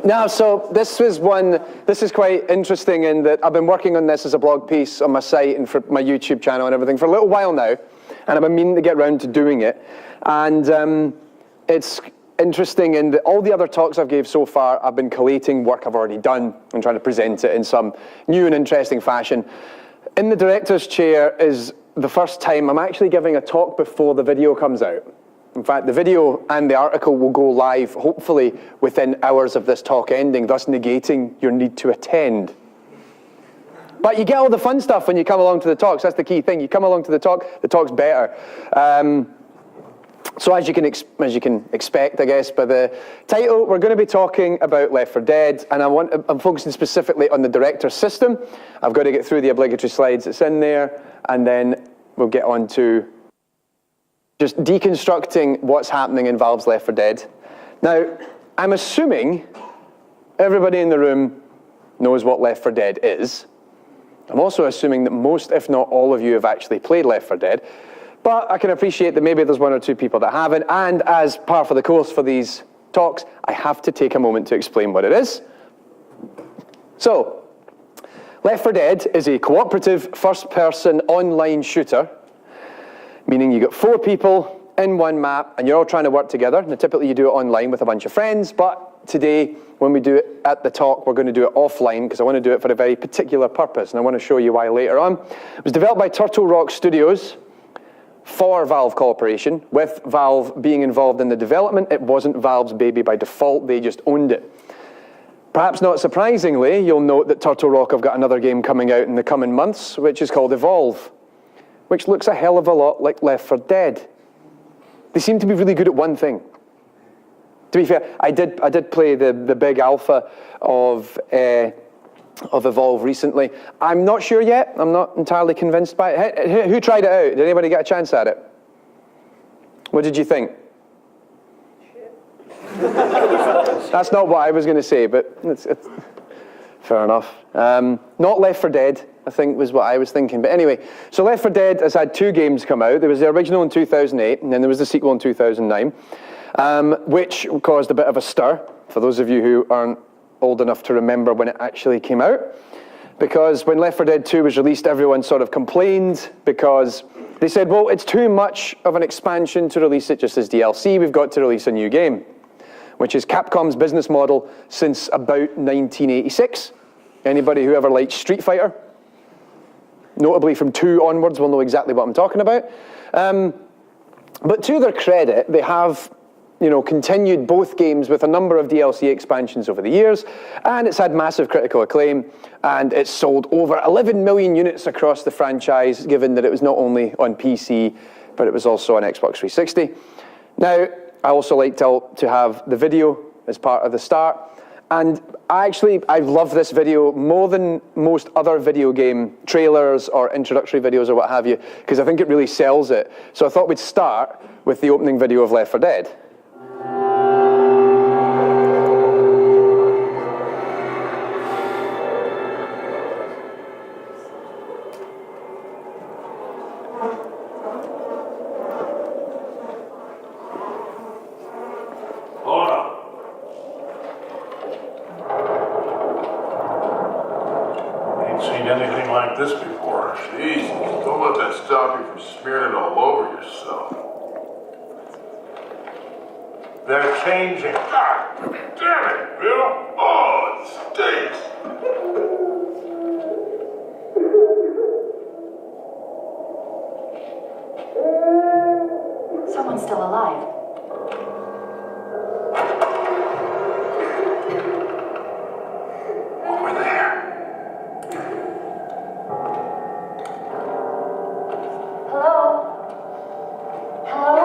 Now, so this is quite interesting in that I've been working on this as a blog piece on my site and for my YouTube channel and everything for a little while now, and I've been meaning to get around to doing it. And it's interesting in that all the other talks I've gave so far, I've been collating work I've already done and trying to present it in some new and interesting fashion. In the director's chair is the first time I'm actually giving a talk before the video comes out. In fact, the video and the article will go live, hopefully, within hours of this talk ending, thus negating your need to attend. But you get all the fun stuff when you come along to the talks. That's the key thing. You come along to the talk's better. So as you can expect, I guess, by the title, we're going to be talking about Left 4 Dead, and I'm focusing specifically on the director's system. I've got to get through the obligatory slides that's in there, and then we'll get on to just deconstructing what's happening in Valve's Left 4 Dead. Now, I'm assuming everybody in the room knows what Left 4 Dead is. I'm also assuming that most, if not all of you, have actually played Left 4 Dead. But I can appreciate that maybe there's one or two people that haven't, and as par for the course for these talks, I have to take a moment to explain what it is. So, Left 4 Dead is a cooperative first-person online shooter, meaning you got 4 people in one map, and you're all trying to work together. Now, typically you do it online with a bunch of friends, but today, when we do it at the talk, we're going to do it offline, because I want to do it for a very particular purpose, and I want to show you why later on. It was developed by Turtle Rock Studios for Valve Corporation, with Valve being involved in the development. It wasn't Valve's baby by default, they just owned it. Perhaps not surprisingly, you'll note that Turtle Rock have got another game coming out in the coming months, which is called Evolve, which looks a hell of a lot like Left 4 Dead. They seem to be really good at one thing. To be fair, I did play the big alpha of Evolve recently. I'm not sure yet. I'm not entirely convinced by it. Who tried it out? Did anybody get a chance at it? What did you think? That's not what I was going to say, but it's fair enough. Not Left 4 Dead, I think, was what I was thinking. But anyway, so Left 4 Dead has had 2 games come out. There was the original in 2008, and then there was the sequel in 2009, which caused a bit of a stir, for those of you who aren't old enough to remember when it actually came out. Because when Left 4 Dead 2 was released, everyone sort of complained because they said, well, it's too much of an expansion to release it just as DLC. We've got to release a new game, which is Capcom's business model since about 1986. Anybody who ever liked Street Fighter, notably from 2 onwards, will know exactly what I'm talking about. But to their credit, they have continued both games with a number of DLC expansions over the years, and it's had massive critical acclaim, and it's sold over 11 million units across the franchise, given that it was not only on PC, but it was also on Xbox 360. Now, I also like to have the video as part of the start, and I love this video more than most other video game trailers or introductory videos or what have you, because I think it really sells it. So I thought we'd start with the opening video of Left 4 Dead. They're changing. God damn it, Bill! Oh, it stinks! Someone's still alive. Over there. Hello? Hello?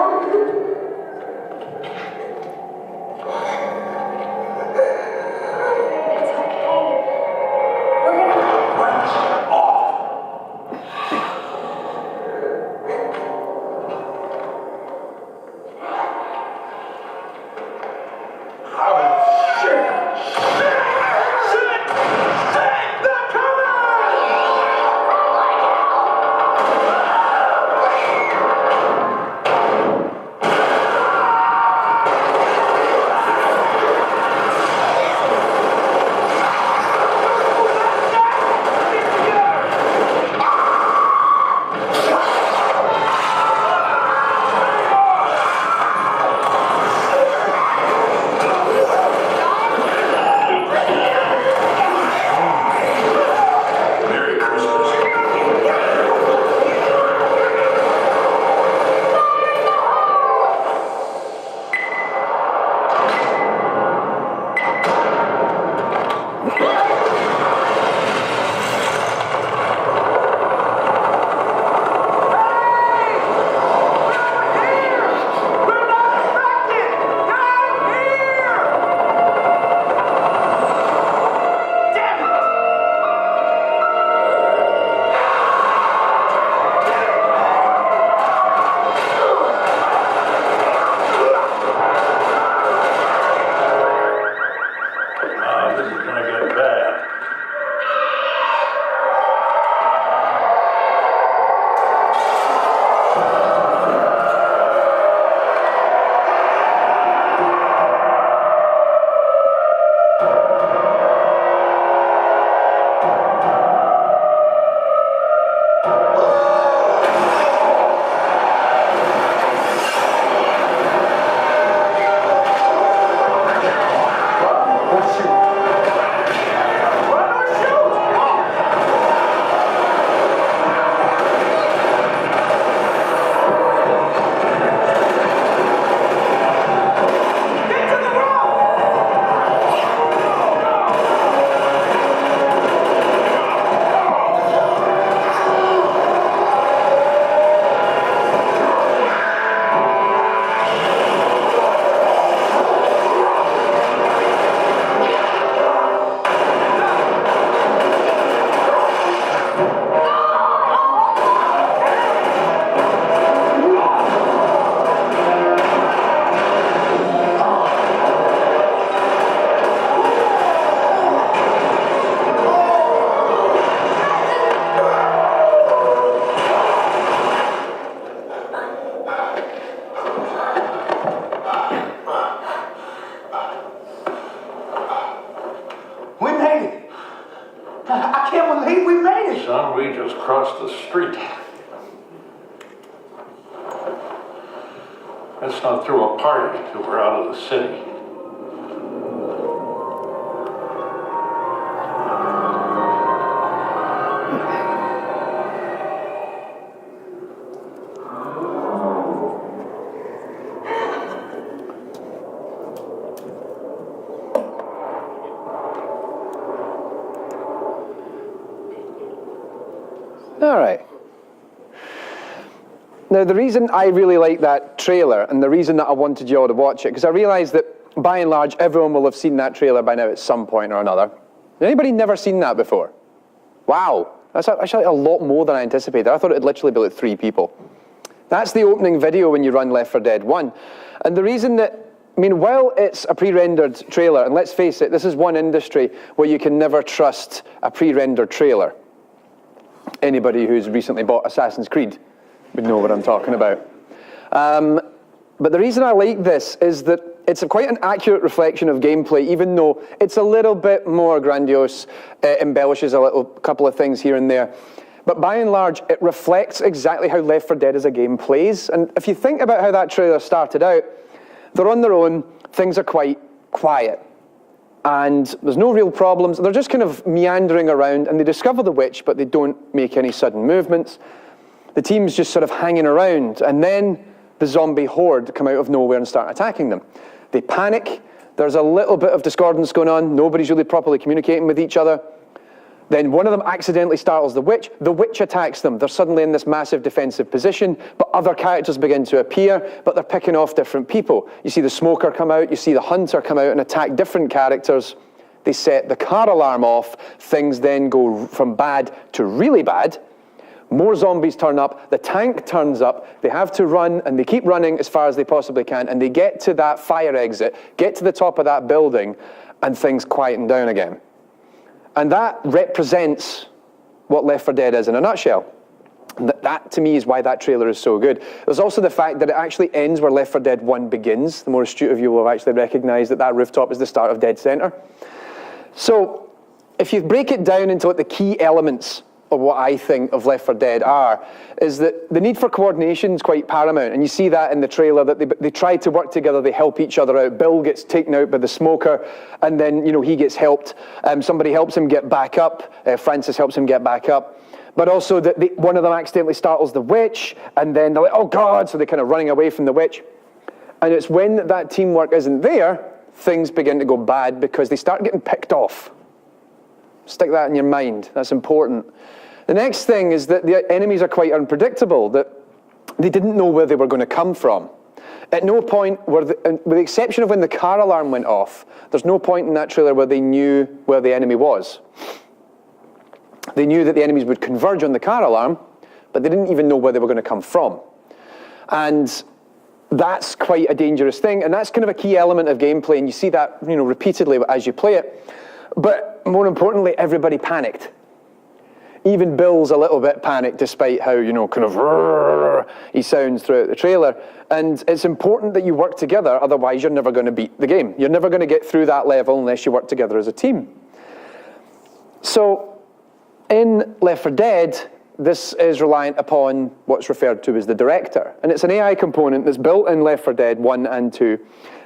across the street. Let's not throw a party till we're out of the city. All right. Now, the reason I really like that trailer, and the reason that I wanted you all to watch it, because I realize that, by and large, everyone will have seen that trailer by now at some point or another. Anybody never seen that before? Wow. That's actually a lot more than I anticipated. I thought it'd literally be like 3 people. That's the opening video when you run Left 4 Dead 1. And the reason that, I mean, while it's a pre-rendered trailer, and let's face it, this is one industry where you can never trust a pre-rendered trailer. Anybody who's recently bought Assassin's Creed would know what I'm talking about. But the reason I like this is that it's quite an accurate reflection of gameplay, even though it's a little bit more grandiose, embellishes a couple of things here and there. But by and large, it reflects exactly how Left 4 Dead as a game plays. And if you think about how that trailer started out, they're on their own, things are quite quiet. And there's no real problems. They're just kind of meandering around, and they discover the witch, but they don't make any sudden movements. The team's just sort of hanging around, and then the zombie horde come out of nowhere and start attacking them. They panic. There's a little bit of discordance going on. Nobody's really properly communicating with each other. Then one of them accidentally startles the witch. The witch attacks them. They're suddenly in this massive defensive position, but other characters begin to appear, but they're picking off different people. You see the smoker come out, you see the hunter come out and attack different characters. They set the car alarm off. Things then go from bad to really bad. More zombies turn up, the tank turns up, they have to run, and they keep running as far as they possibly can, and they get to that fire exit, get to the top of that building, and things quieten down again. And that represents what Left 4 Dead is in a nutshell. That, to me, is why that trailer is so good. There's also the fact that it actually ends where Left 4 Dead 1 begins. The more astute of you will have actually recognized that that rooftop is the start of Dead Center. So, if you break it down into what the key elements of what I think of Left 4 Dead are, is that the need for coordination is quite paramount, and you see that in the trailer, that they try to work together, they help each other out. Bill gets taken out by the smoker, and then, you know, he gets helped. Somebody helps him get back up. Francis helps him get back up. But also that one of them accidentally startles the witch, and then they're like, oh God, so they're kind of running away from the witch. And it's when that teamwork isn't there, things begin to go bad because they start getting picked off. Stick that in your mind, that's important. The next thing is that the enemies are quite unpredictable, that they didn't know where they were going to come from. At no point, with the exception of when the car alarm went off, there's no point in that trailer where they knew where the enemy was. They knew that the enemies would converge on the car alarm, but they didn't even know where they were going to come from. And that's quite a dangerous thing, and that's kind of a key element of gameplay, and you see that, you know, repeatedly as you play it. But more importantly, everybody panicked. Even Bill's a little bit panicked, despite how, you know, kind of he sounds throughout the trailer. And it's important that you work together, otherwise you're never going to beat the game. You're never going to get through that level unless you work together as a team. So, in Left 4 Dead, this is reliant upon what's referred to as the director. And it's an AI component that's built in Left 4 Dead 1 and 2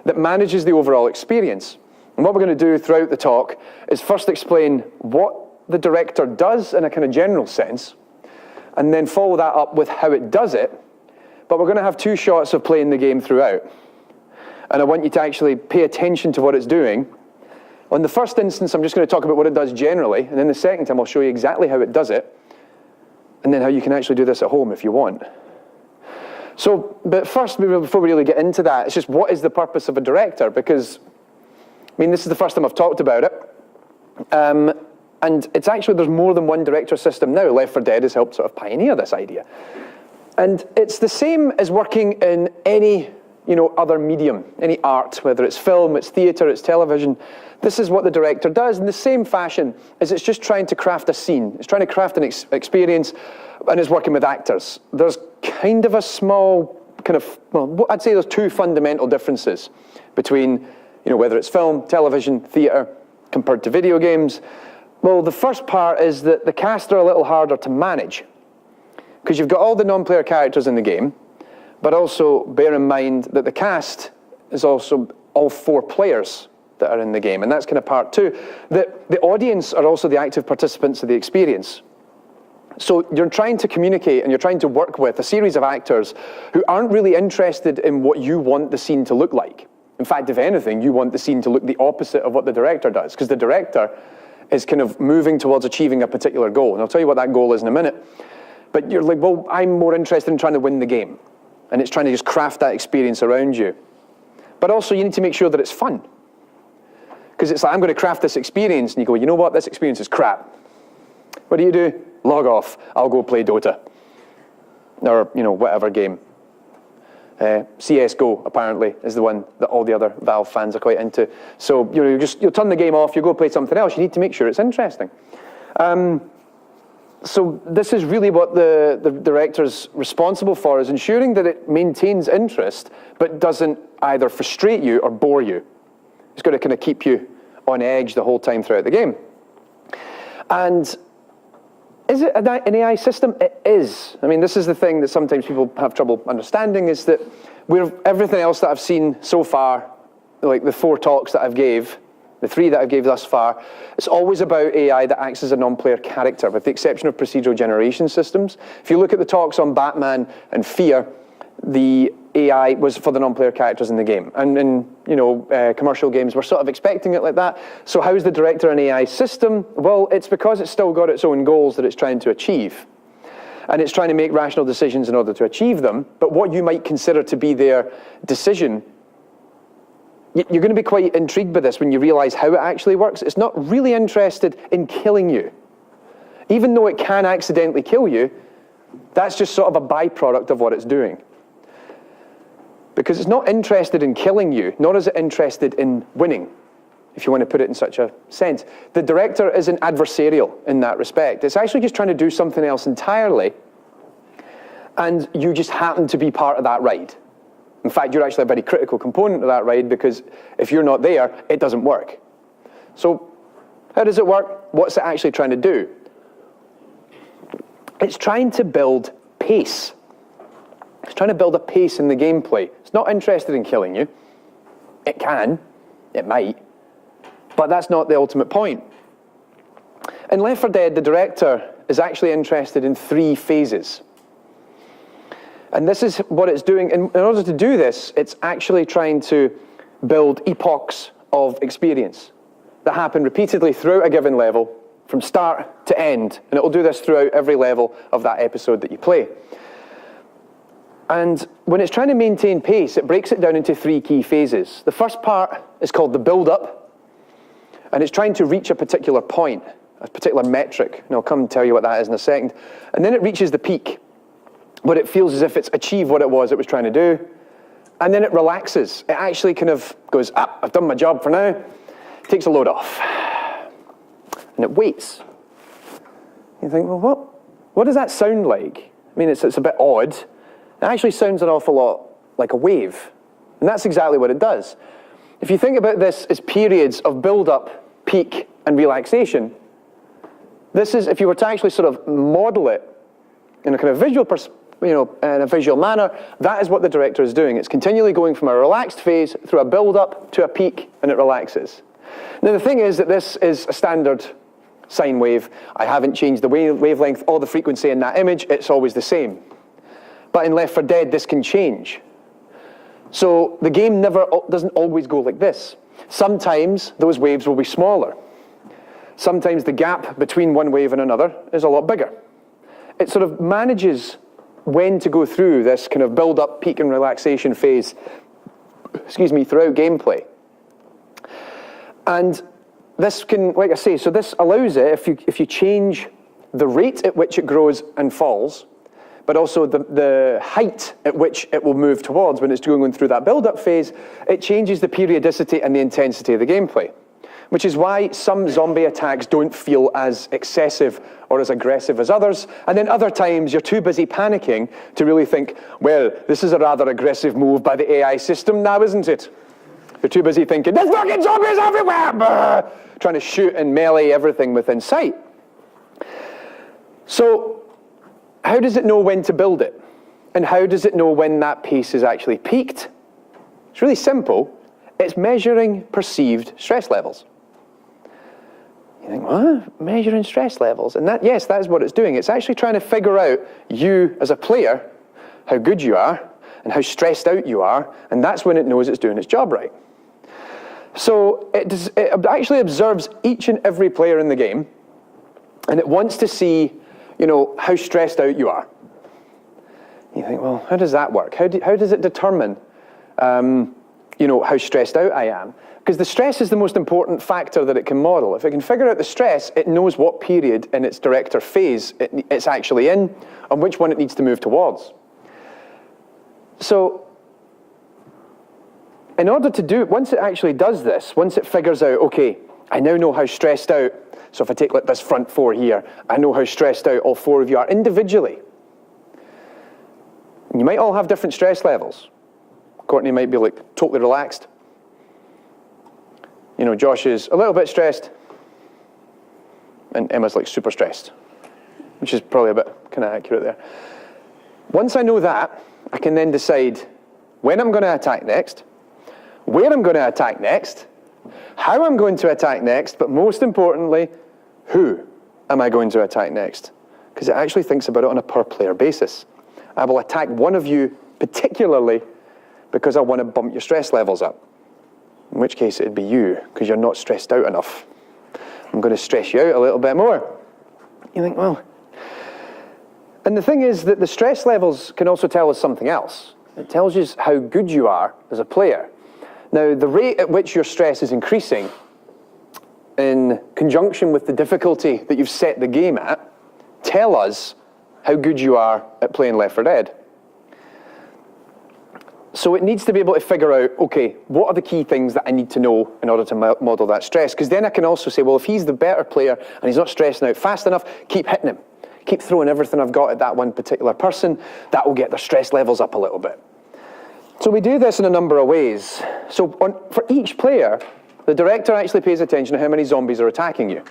that manages the overall experience. And what we're going to do throughout the talk is first explain what the director does in a kind of general sense, and then follow that up with how it does it. But we're going to have 2 shots of playing the game throughout. And I want you to actually pay attention to what it's doing. On the first instance, I'm just going to talk about what it does generally, and then the second time I'll show you exactly how it does it, and then how you can actually do this at home if you want. So, but first, before we really get into that, it's just what is the purpose of a director? Because, I mean, this is the first time I've talked about it. And it's actually, there's more than one director system now. Left 4 Dead has helped sort of pioneer this idea. And it's the same as working in any, you know, other medium, any art, whether it's film, it's theatre, it's television. This is what the director does in the same fashion as it's just trying to craft a scene. It's trying to craft an experience, and it's working with actors. There's kind of a small kind of, well, I'd say there's 2 fundamental differences between, you know, whether it's film, television, theatre, compared to video games. Well, the first part is that the cast are a little harder to manage. because you've got all the non-player characters in the game, but also bear in mind that the cast is also all 4 players that are in the game, and that's kind of part 2. The audience are also the active participants of the experience. So you're trying to communicate and you're trying to work with a series of actors who aren't really interested in what you want the scene to look like. In fact, if anything, you want the scene to look the opposite of what the director does, because the director is kind of moving towards achieving a particular goal. And I'll tell you what that goal is in a minute. But you're like, well, I'm more interested in trying to win the game. And it's trying to just craft that experience around you. But also you need to make sure that it's fun. Because it's like, I'm going to craft this experience, and you go, you know what, this experience is crap. What do? Log off. I'll go play Dota. Or, whatever game. CSGO, apparently, is the one that all the other Valve fans are quite into. So, you'll turn the game off, you go play something else. You need to make sure it's interesting. So this is really what the director's responsible for, is ensuring that it maintains interest, but doesn't either frustrate you or bore you. It's got to kind of keep you on edge the whole time throughout the game. And is it an AI system? It is. I mean, this is the thing that sometimes people have trouble understanding, is that everything else that I've seen so far, like the 4 talks that I've gave, the 3 that I've gave thus far, it's always about AI that acts as a non-player character, with the exception of procedural generation systems. If you look at the talks on Batman and Fear, the AI was for the non-player characters in the game. And in commercial games, we're sort of expecting it like that. So how is the director an AI system? Well, it's because it's still got its own goals that it's trying to achieve. And it's trying to make rational decisions in order to achieve them. But what you might consider to be their decision, you're going to be quite intrigued by this when you realize how it actually works. It's not really interested in killing you. Even though it can accidentally kill you, that's just sort of a byproduct of what it's doing. Because it's not interested in killing you, nor is it interested in winning, if you want to put it in such a sense. The director isn't adversarial in that respect. It's actually just trying to do something else entirely, and you just happen to be part of that ride. In fact, you're actually a very critical component of that ride, because if you're not there, it doesn't work. So how does it work? What's it actually trying to do? It's trying to build pace. It's trying to build a pace in the gameplay. It's not interested in killing you. It can. It might. But that's not the ultimate point. In Left 4 Dead, the director is actually interested in 3 phases. And this is what it's doing. In order to do this, it's actually trying to build epochs of experience that happen repeatedly throughout a given level, from start to end. And it will do this throughout every level of that episode that you play. And when it's trying to maintain pace, it breaks it down into 3 key phases. The first part is called the build-up, and it's trying to reach a particular point, a particular metric, and I'll come and tell you what that is in a second. And then it reaches the peak, where it feels as if it's achieved what it was trying to do, and then it relaxes. It actually kind of goes, I've done my job for now, takes a load off, and it waits. You think, well, what does that sound like? I mean, it's a bit odd. It actually sounds an awful lot like a wave. And that's exactly what it does. If you think about this as periods of build-up, peak, and relaxation, this is, if you were to actually sort of model it in a kind of visual, in a visual manner, that is what the director is doing. It's continually going from a relaxed phase through a build-up to a peak, and it relaxes. Now, the thing is that this is a standard sine wave. I haven't changed the wavelength or the frequency in that image. It's always the same. But in Left 4 Dead, this can change. So the game doesn't always go like this. Sometimes those waves will be smaller. Sometimes the gap between one wave and another is a lot bigger. It sort of manages when to go through this kind of build-up, peak, and relaxation phase, throughout gameplay. And this can, like I say, so this allows it, if you change the rate at which it grows and falls, but also the height at which it will move towards when it's going through that build-up phase, it changes the periodicity and the intensity of the gameplay, which is why some zombie attacks don't feel as excessive or as aggressive as others, and then other times you're too busy panicking to really think, well, this is a rather aggressive move by the AI system now, isn't it? You're too busy thinking, there's fucking zombies everywhere! Brr! Trying to shoot and melee everything within sight. So, how does it know when to build it? And how does it know when that pace is actually peaked? It's really simple. It's measuring perceived stress levels. You think, what? Measuring stress levels? And yes, that is what it's doing. It's actually trying to figure out, you as a player, how good you are and how stressed out you are, and that's when it knows it's doing its job right. So it actually observes each and every player in the game, and it wants to see, how stressed out you are. You think, well, how does that work? How does it determine, how stressed out I am? Because the stress is the most important factor that it can model. If it can figure out the stress, it knows what period in its director phase it's actually in, and which one it needs to move towards. So, in order to do it, once it actually does this, once it figures out, okay, I now know how stressed out, so if I take this front four here, I know how stressed out all four of you are individually. And you might all have different stress levels. Courtney might be totally relaxed. Josh is a little bit stressed, and Emma's super stressed, which is probably a bit kind of accurate there. Once I know that, I can then decide when I'm going to attack next, where I'm going to attack next, how I'm going to attack next, but most importantly, who am I going to attack next? Because it actually thinks about it on a per-player basis. I will attack one of you particularly because I want to bump your stress levels up. In which case it'd be you, because you're not stressed out enough. I'm going to stress you out a little bit more. You think, well... And the thing is that the stress levels can also tell us something else. It tells you how good you are as a player. Now, the rate at which your stress is increasing, in conjunction with the difficulty that you've set the game at, tell us how good you are at playing Left 4 Dead. So it needs to be able to figure out, okay, what are the key things that I need to know in order to model that stress? Because then I can also say, well, if he's the better player and he's not stressing out fast enough, keep hitting him. Keep throwing everything I've got at that one particular person. That will get their stress levels up a little bit. So we do this in a number of ways. So for each player, the director actually pays attention to how many zombies are attacking you.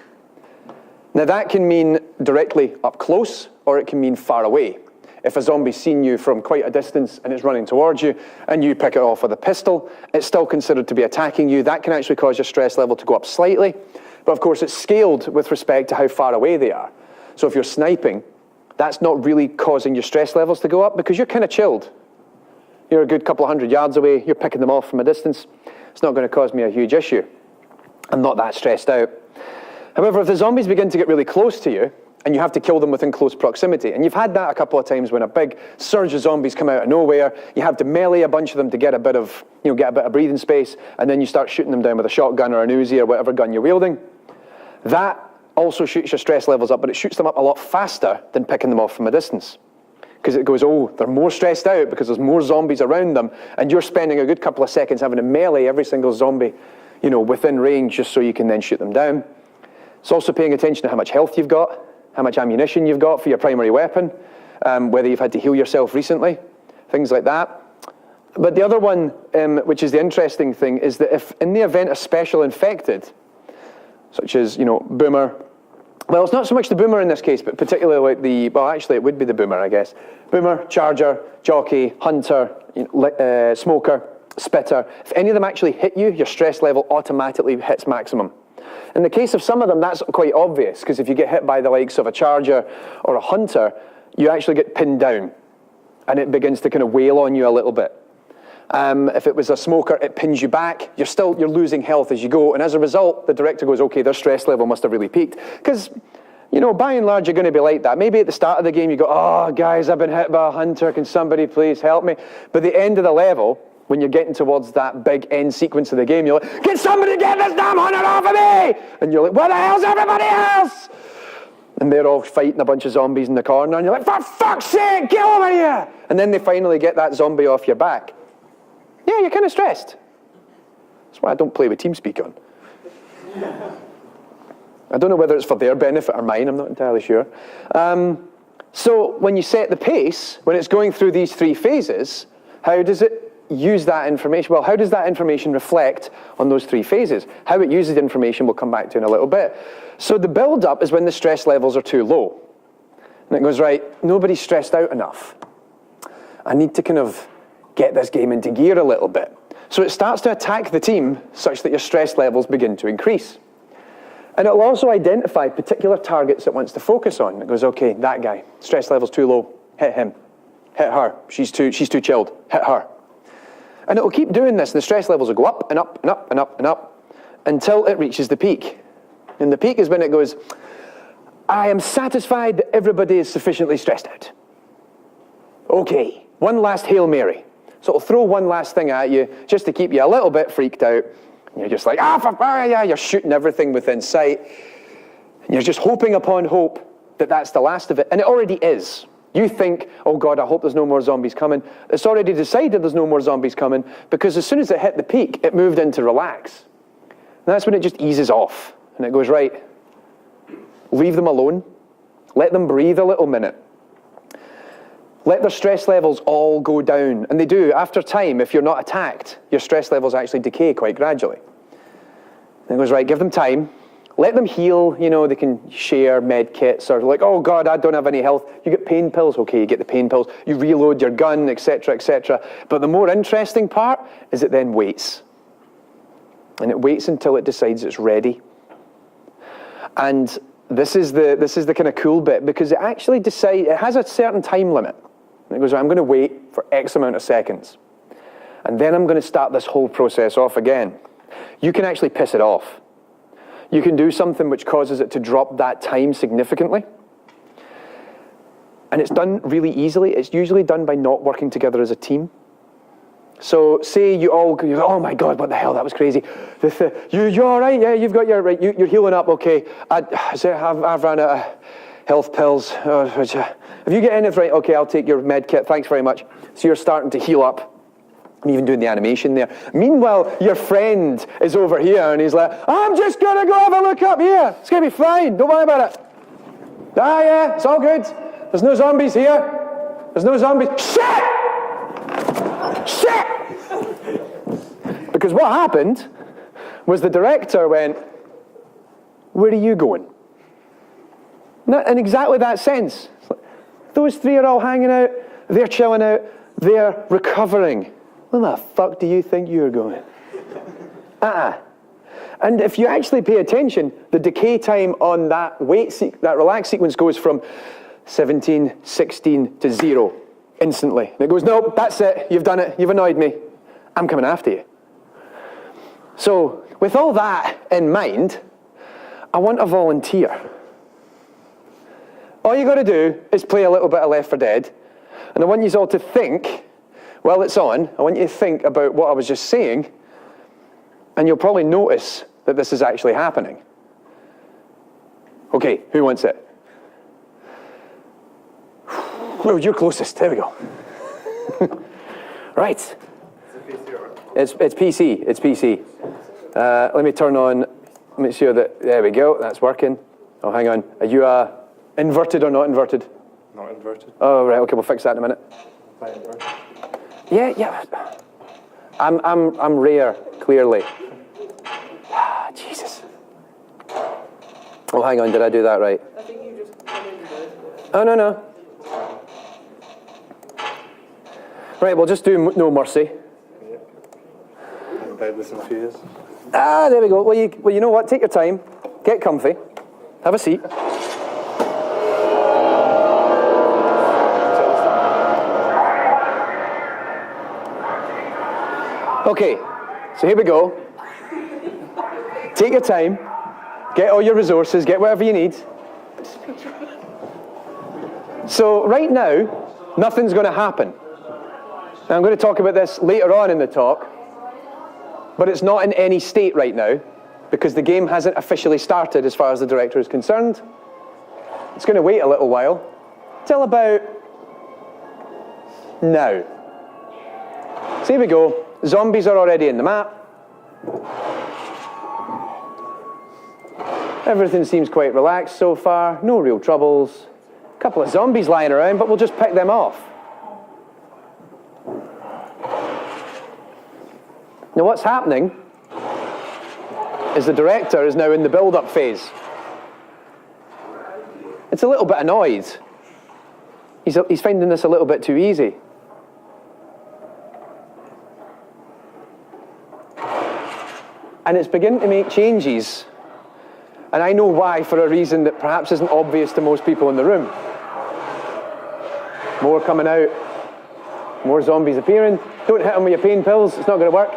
Now that can mean directly up close, or it can mean far away. If a zombie's seen you from quite a distance and it's running towards you, and you pick it off with a pistol, it's still considered to be attacking you. That can actually cause your stress level to go up slightly. But of course, it's scaled with respect to how far away they are. So if you're sniping, that's not really causing your stress levels to go up because you're kind of chilled. You're a good couple of 100 yards away, you're picking them off from a distance. It's not going to cause me a huge issue. I'm not that stressed out. However, if the zombies begin to get really close to you, and you have to kill them within close proximity, and you've had that a couple of times when a big surge of zombies come out of nowhere, you have to melee a bunch of them to get a bit of breathing space, and then you start shooting them down with a shotgun or an Uzi or whatever gun you're wielding. That also shoots your stress levels up, but it shoots them up a lot faster than picking them off from a distance. Because it goes, oh, they're more stressed out because there's more zombies around them, and you're spending a good couple of seconds having to melee every single zombie, within range just so you can then shoot them down. It's also paying attention to how much health you've got, how much ammunition you've got for your primary weapon, whether you've had to heal yourself recently, things like that. But the other one, which is the interesting thing, is that if in the event a special infected, such as, Boomer, well, it's not so much the Boomer in this case, but particularly actually it would be the Boomer, I guess. Boomer, Charger, Jockey, Hunter, Smoker, Spitter. If any of them actually hit you, your stress level automatically hits maximum. In the case of some of them, that's quite obvious, because if you get hit by the likes of a Charger or a Hunter, you actually get pinned down, and it begins to kind of wail on you a little bit. If it was a Smoker, it pins you back. You're losing health as you go, and as a result, the director goes, okay, their stress level must have really peaked. Because, by and large, you're going to be like that. Maybe at the start of the game, you go, oh, guys, I've been hit by a Hunter. Can somebody please help me? But at the end of the level, when you're getting towards that big end sequence of the game, you're like, can somebody get this damn Hunter off of me? And you're like, where the hell's everybody else? And they're all fighting a bunch of zombies in the corner, and you're like, for fuck's sake, get over here! And then they finally get that zombie off your back. Yeah, you're kind of stressed. That's why I don't play with TeamSpeak on. I don't know whether it's for their benefit or mine, I'm not entirely sure. So when you set the pace, when it's going through these three phases, how does it use that information? Well, how does that information reflect on those three phases? How it uses the information we'll come back to in a little bit. So the build-up is when the stress levels are too low. And it goes, right, nobody's stressed out enough. I need to kind of get this game into gear a little bit. So it starts to attack the team such that your stress levels begin to increase. And it'll also identify particular targets it wants to focus on. It goes, okay, that guy, stress level's too low, hit him. Hit her, she's too chilled, hit her. And it will keep doing this, and the stress levels will go up and up and up and up and up until it reaches the peak. And the peak is when it goes, I am satisfied that everybody is sufficiently stressed out. Okay, one last Hail Mary. So it'll throw one last thing at you just to keep you a little bit freaked out. And you're just like, yeah, you're shooting everything within sight. And you're just hoping upon hope that that's the last of it. And it already is. You think, oh God, I hope there's no more zombies coming. It's already decided there's no more zombies coming because as soon as it hit the peak, it moved into relax. And that's when it just eases off. And it goes, right, leave them alone. Let them breathe a little minute. Let their stress levels all go down. And they do. After time, if you're not attacked, your stress levels actually decay quite gradually. And it goes, right, give them time. Let them heal, they can share med kits or like, oh God, I don't have any health. You get pain pills, okay, you get the pain pills. You reload your gun, etc., etc. But the more interesting part is it then waits. And it waits until it decides it's ready. And this is the kind of cool bit because it actually it has a certain time limit. And it goes, I'm going to wait for X amount of seconds. And then I'm going to start this whole process off again. You can actually piss it off. You can do something which causes it to drop that time significantly. And it's done really easily. It's usually done by not working together as a team. So say you all go, oh my God, what the hell, that was crazy. You're all right? Yeah, you've got your right. You're healing up, okay. I've ran out of health pills. Have you got anything? Right, okay, I'll take your med kit. Thanks very much. So you're starting to heal up. I'm even doing the animation there. Meanwhile, your friend is over here and he's like, I'm just going to go have a look up here. It's going to be fine. Don't worry about it. Ah, yeah, it's all good. There's no zombies here. There's no zombies. Shit! Shit! Because what happened was the director went, where are you going? In exactly that sense. Those three are all hanging out. They're chilling out. They're recovering. Where the fuck do you think you're going? And if you actually pay attention, the decay time on that that relax sequence goes from 17, 16 to 0 instantly. And it goes, nope, that's it. You've done it. You've annoyed me. I'm coming after you. So with all that in mind, I want a volunteer. All you got to do is play a little bit of Left 4 Dead. And I want you all to think, while it's on, I want you to think about what I was just saying, and you'll probably notice that this is actually happening. Okay, who wants it? Well, you're closest. There we go. Right. It's PC. It's PC. Let me turn on, make sure that, there we go, that's working. Oh, hang on. Are you inverted or not inverted? Not inverted. Oh, right, okay, we'll fix that in a minute. Yeah. I'm rare, clearly. Jesus. Oh, hang on, did I do that right? I think you just come in both. Oh, no. Right, we'll just do No Mercy. Yeah. I haven't played this in a few years. There we go. Well, you know what? Take your time. Get comfy. Have a seat. Okay, so here we go. Take your time. Get all your resources. Get whatever you need. So right now, nothing's going to happen. Now, I'm going to talk about this later on in the talk, but it's not in any state right now because the game hasn't officially started as far as the director is concerned. It's going to wait a little while, till about now. So here we go. Zombies are already in the map. Everything seems quite relaxed so far. No real troubles. A couple of zombies lying around, but we'll just pick them off. Now what's happening is the director is now in the build-up phase. It's a little bit annoyed He's finding this a little bit too easy. And it's beginning to make changes. And I know why, for a reason that perhaps isn't obvious to most people in the room. More coming out. More zombies appearing. Don't hit them with your pain pills, it's not going to work.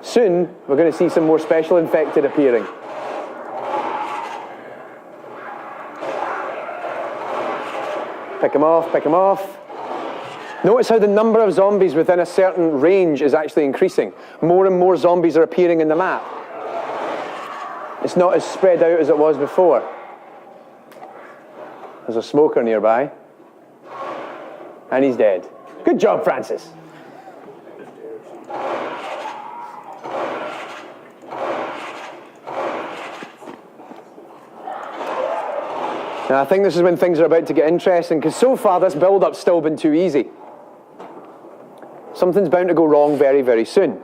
Soon, we're going to see some more special infected appearing. Pick them off, pick them off. Notice how the number of zombies within a certain range is actually increasing. More and more zombies are appearing in the map. It's not as spread out as it was before. There's a smoker nearby. And he's dead. Good job, Francis. Now, I think this is when things are about to get interesting, because so far this build-up's still been too easy. Something's bound to go wrong very, very soon.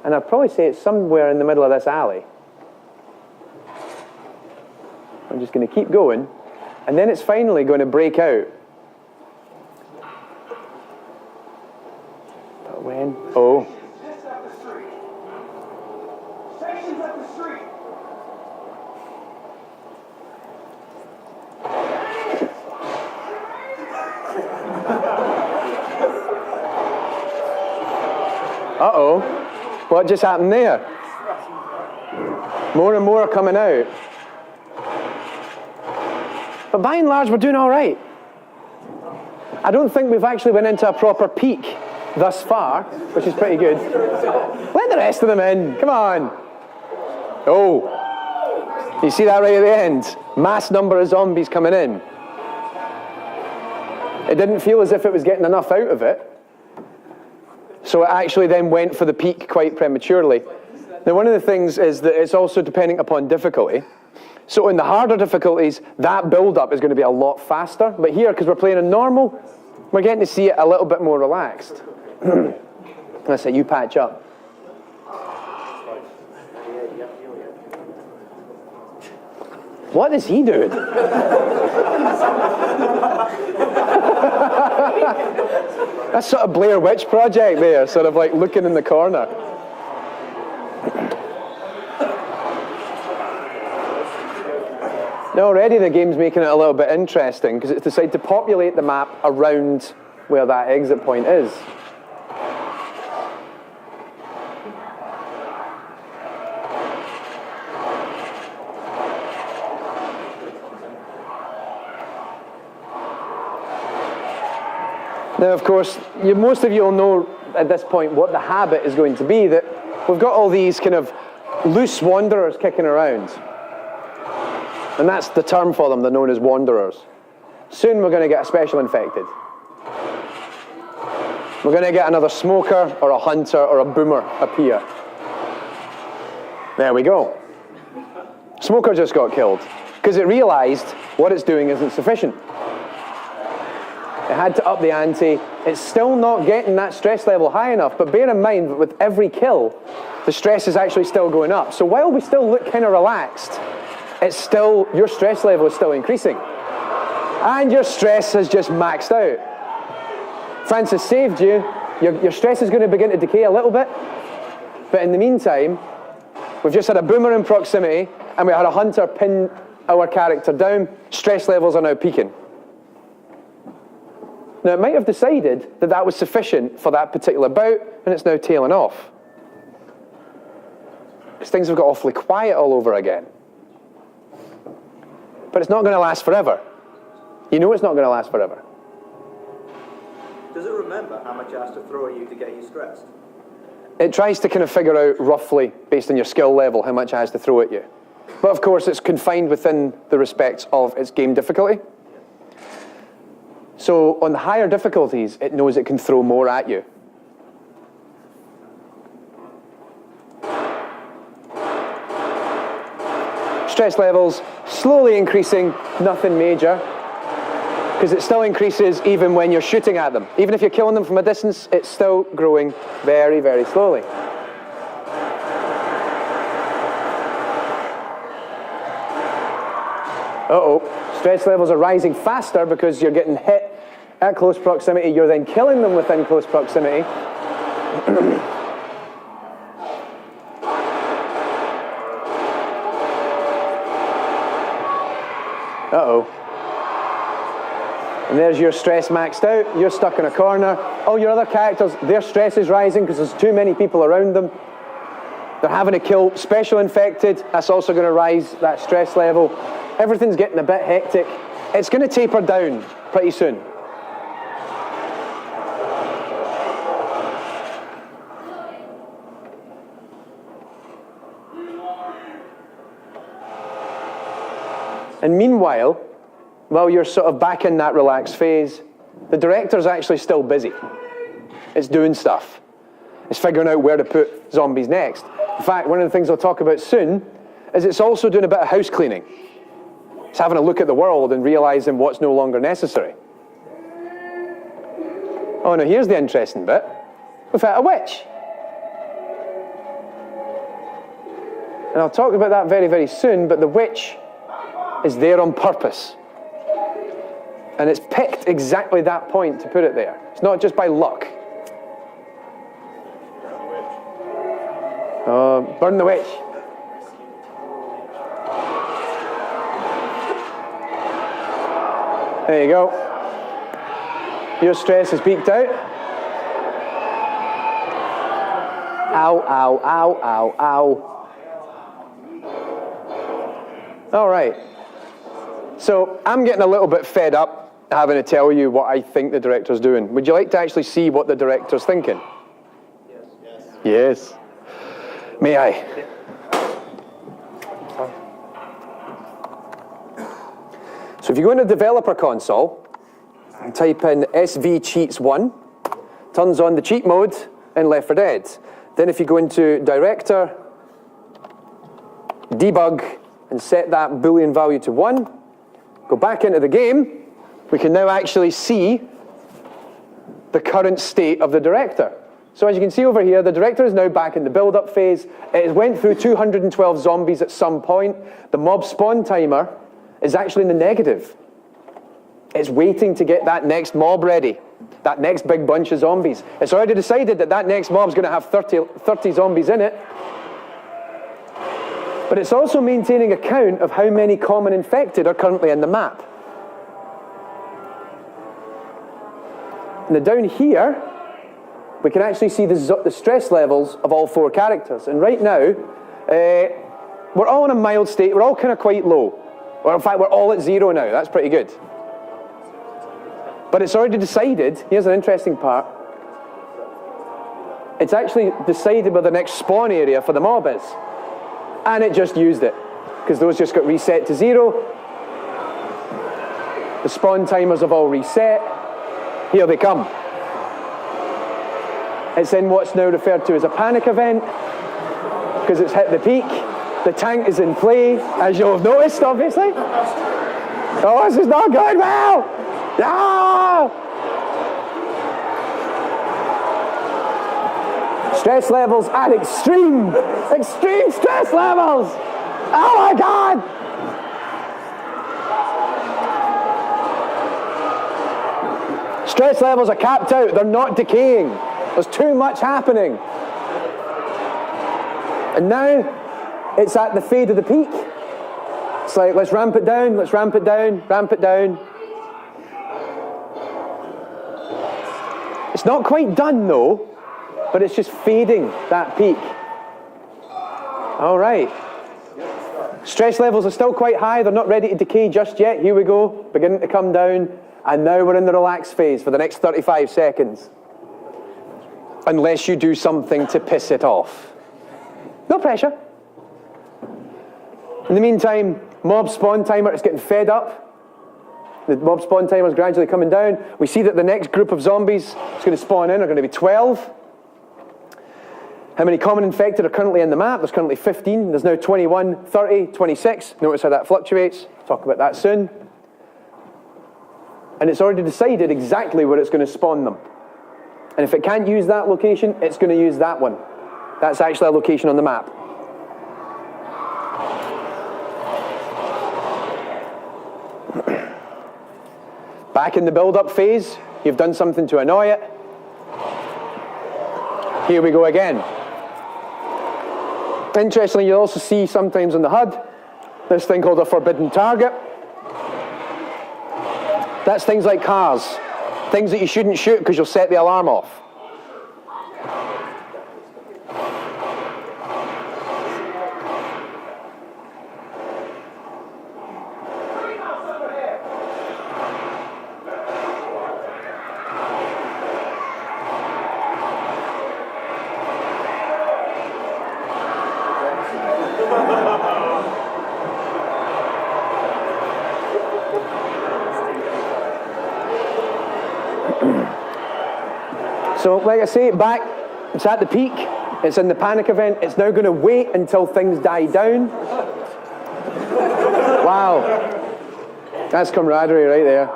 And I'd probably say it's somewhere in the middle of this alley. I'm just going to keep going, and then it's finally going to break out. But when? Oh. Uh-oh. What just happened there? More and more are coming out. But by and large, we're doing all right. I don't think we've actually went into a proper peak thus far, which is pretty good. Let the rest of them in. Come on. Oh. You see that right at the end? Mass number of zombies coming in. It didn't feel as if it was getting enough out of it. So it actually then went for the peak quite prematurely. Now, one of the things is that it's also depending upon difficulty. So in the harder difficulties, that build-up is going to be a lot faster. But here, because we're playing in normal, we're getting to see it a little bit more relaxed. Let's say you patch up. What is he doing? That's sort of Blair Witch Project there, sort of like looking in the corner. Now already the game's making it a little bit interesting because it's decided to populate the map around where that exit point is. Now, of course, most of you will know at this point what the habit is going to be, that we've got all these kind of loose wanderers kicking around. And that's the term for them, they're known as wanderers. Soon we're going to get a special infected. We're going to get another smoker or a hunter or a boomer appear. There we go. Smoker just got killed because it realized what it's doing isn't sufficient. It had to up the ante. It's still not getting that stress level high enough, but bear in mind that with every kill, the stress is actually still going up. So while we still look kind of relaxed, it's still, your stress level is still increasing. And your stress has just maxed out. Francis saved you. Your stress is going to begin to decay a little bit. But in the meantime, we've just had a boomer in proximity, and we had a hunter pin our character down. Stress levels are now peaking. Now, it might have decided that that was sufficient for that particular bout, and it's now tailing off. Because things have got awfully quiet all over again. But it's not going to last forever. You know it's not going to last forever. Does it remember how much it has to throw at you to get you stressed? It tries to kind of figure out roughly, based on your skill level, how much it has to throw at you. But of course, it's confined within the respects of its game difficulty. So on the higher difficulties, it knows it can throw more at you. Stress levels slowly increasing, nothing major, because it still increases even when you're shooting at them. Even if you're killing them from a distance, it's still growing very, very slowly. Uh-oh. Stress levels are rising faster because you're getting hit at close proximity. You're then killing them within close proximity. Uh-oh. And there's your stress maxed out. You're stuck in a corner. All your other characters, their stress is rising because there's too many people around them. They're having to kill special infected. That's also going to rise that stress level. Everything's getting a bit hectic. It's going to taper down pretty soon. And meanwhile, while you're sort of back in that relaxed phase, the director's actually still busy. It's doing stuff. It's figuring out where to put zombies next. In fact, one of the things I'll talk about soon is it's also doing a bit of house cleaning. It's having a look at the world and realizing what's no longer necessary. Oh no, here's the interesting bit. We've had a witch. And I'll talk about that very, very soon, but the witch is there on purpose. And it's picked exactly that point to put it there. It's not just by luck. Burn the witch. There you go. Your stress has peaked out. Ow, ow, ow, ow, ow. All right. So I'm getting a little bit fed up having to tell you what I think the director's doing. Would you like to actually see what the director's thinking? Yes. Yes. May I? So if you go into developer console and type in SV cheats 1, turns on the cheat mode in Left 4 Dead. Then if you go into director, debug, and set that Boolean value to 1, go back into the game, we can now actually see the current state of the director. So as you can see over here, the director is now back in the build-up phase. It went through 212 zombies at some point. The mob spawn timer is actually in the negative. It's waiting to get that next mob ready, that next big bunch of zombies. It's already decided that that next mob's going to have 30 zombies in it. But it's also maintaining a count of how many common infected are currently in the map. Now down here, we can actually see the stress levels of all 4 characters. And right now, we're all in a mild state. We're all kind of quite low. Or in fact, we're all at 0 now. That's pretty good. But it's already decided, here's an interesting part, it's actually decided where the next spawn area for the mob is. And it just used it, because those just got reset to 0. The spawn timers have all reset. Here they come. It's in what's now referred to as a panic event, because it's hit the peak. The tank is in play, as you'll have noticed, obviously. Oh, this is not going well! No! Stress levels at extreme stress levels! Oh my God! Stress levels are capped out, they're not decaying. There's too much happening. And now, it's at the fade of the peak. It's like, let's ramp it down, let's ramp it down, ramp it down. It's not quite done though, but it's just fading that peak. All right. Stress levels are still quite high, they're not ready to decay just yet. Here we go, beginning to come down. And now we're in the relax phase for the next 35 seconds. Unless you do something to piss it off. No pressure. In the meantime, mob spawn timer is getting fed up. The mob spawn timer is gradually coming down. We see that the next group of zombies that's going to spawn in are going to be 12. How many common infected are currently in the map? There's currently 15. There's now 21, 30, 26. Notice how that fluctuates. Talk about that soon. And it's already decided exactly where it's going to spawn them. And if it can't use that location, it's going to use that one. That's actually a location on the map. Back in the build-up phase, you've done something to annoy it. Here we go again. Interestingly, you'll also see sometimes on the HUD this thing called a forbidden target. That's things like cars, things that you shouldn't shoot because you'll set the alarm off. So, like I say, back, it's at the peak, it's in the panic event, it's now going to wait until things die down. Wow. That's camaraderie right there.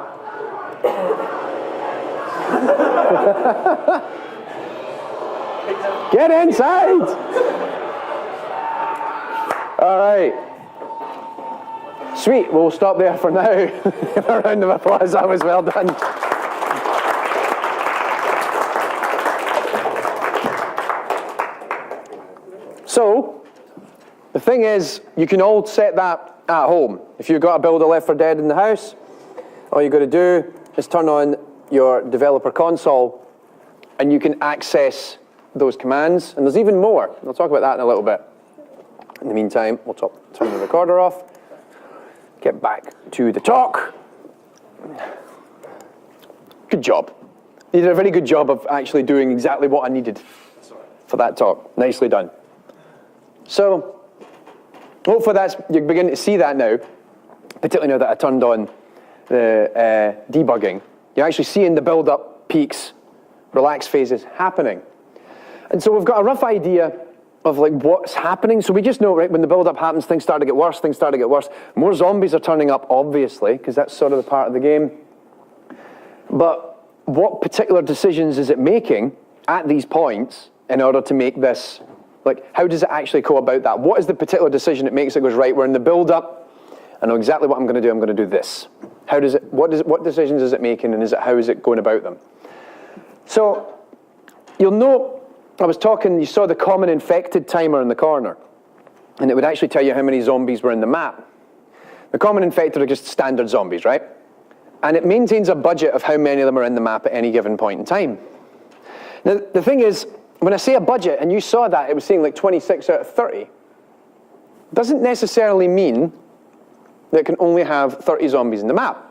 Get inside! All right. Sweet, we'll stop there for now. A round of applause, that was well done. So, the thing is, you can all set that at home. If you've got to build a Left 4 Dead in the house, all you've got to do is turn on your developer console and you can access those commands. And there's even more. I'll talk about that in a little bit. In the meantime, we'll turn the recorder off, get back to the talk. Good job. You did a very good job of actually doing exactly what I needed for that talk. Nicely done. So, hopefully you're beginning to see that now, particularly now that I turned on the debugging. You're actually seeing the build-up, peaks, relax phases happening. And so we've got a rough idea of like what's happening. So we just know, right, when the build-up happens, things start to get worse, More zombies are turning up, obviously, because that's sort of the part of the game. But what particular decisions is it making at these points in order to make this, like, how does it actually go about that? What is the particular decision it makes that goes, right, we're in the build-up, I know exactly what I'm going to do, I'm going to do this. What decisions is it making, and how is it going about them? So, you'll note, I was talking, you saw the common infected timer in the corner, and it would actually tell you how many zombies were in the map. The common infected are just standard zombies, right? And it maintains a budget of how many of them are in the map at any given point in time. Now, the thing is, when I say a budget, and you saw that, it was saying like 26 out of 30, doesn't necessarily mean that it can only have 30 zombies in the map.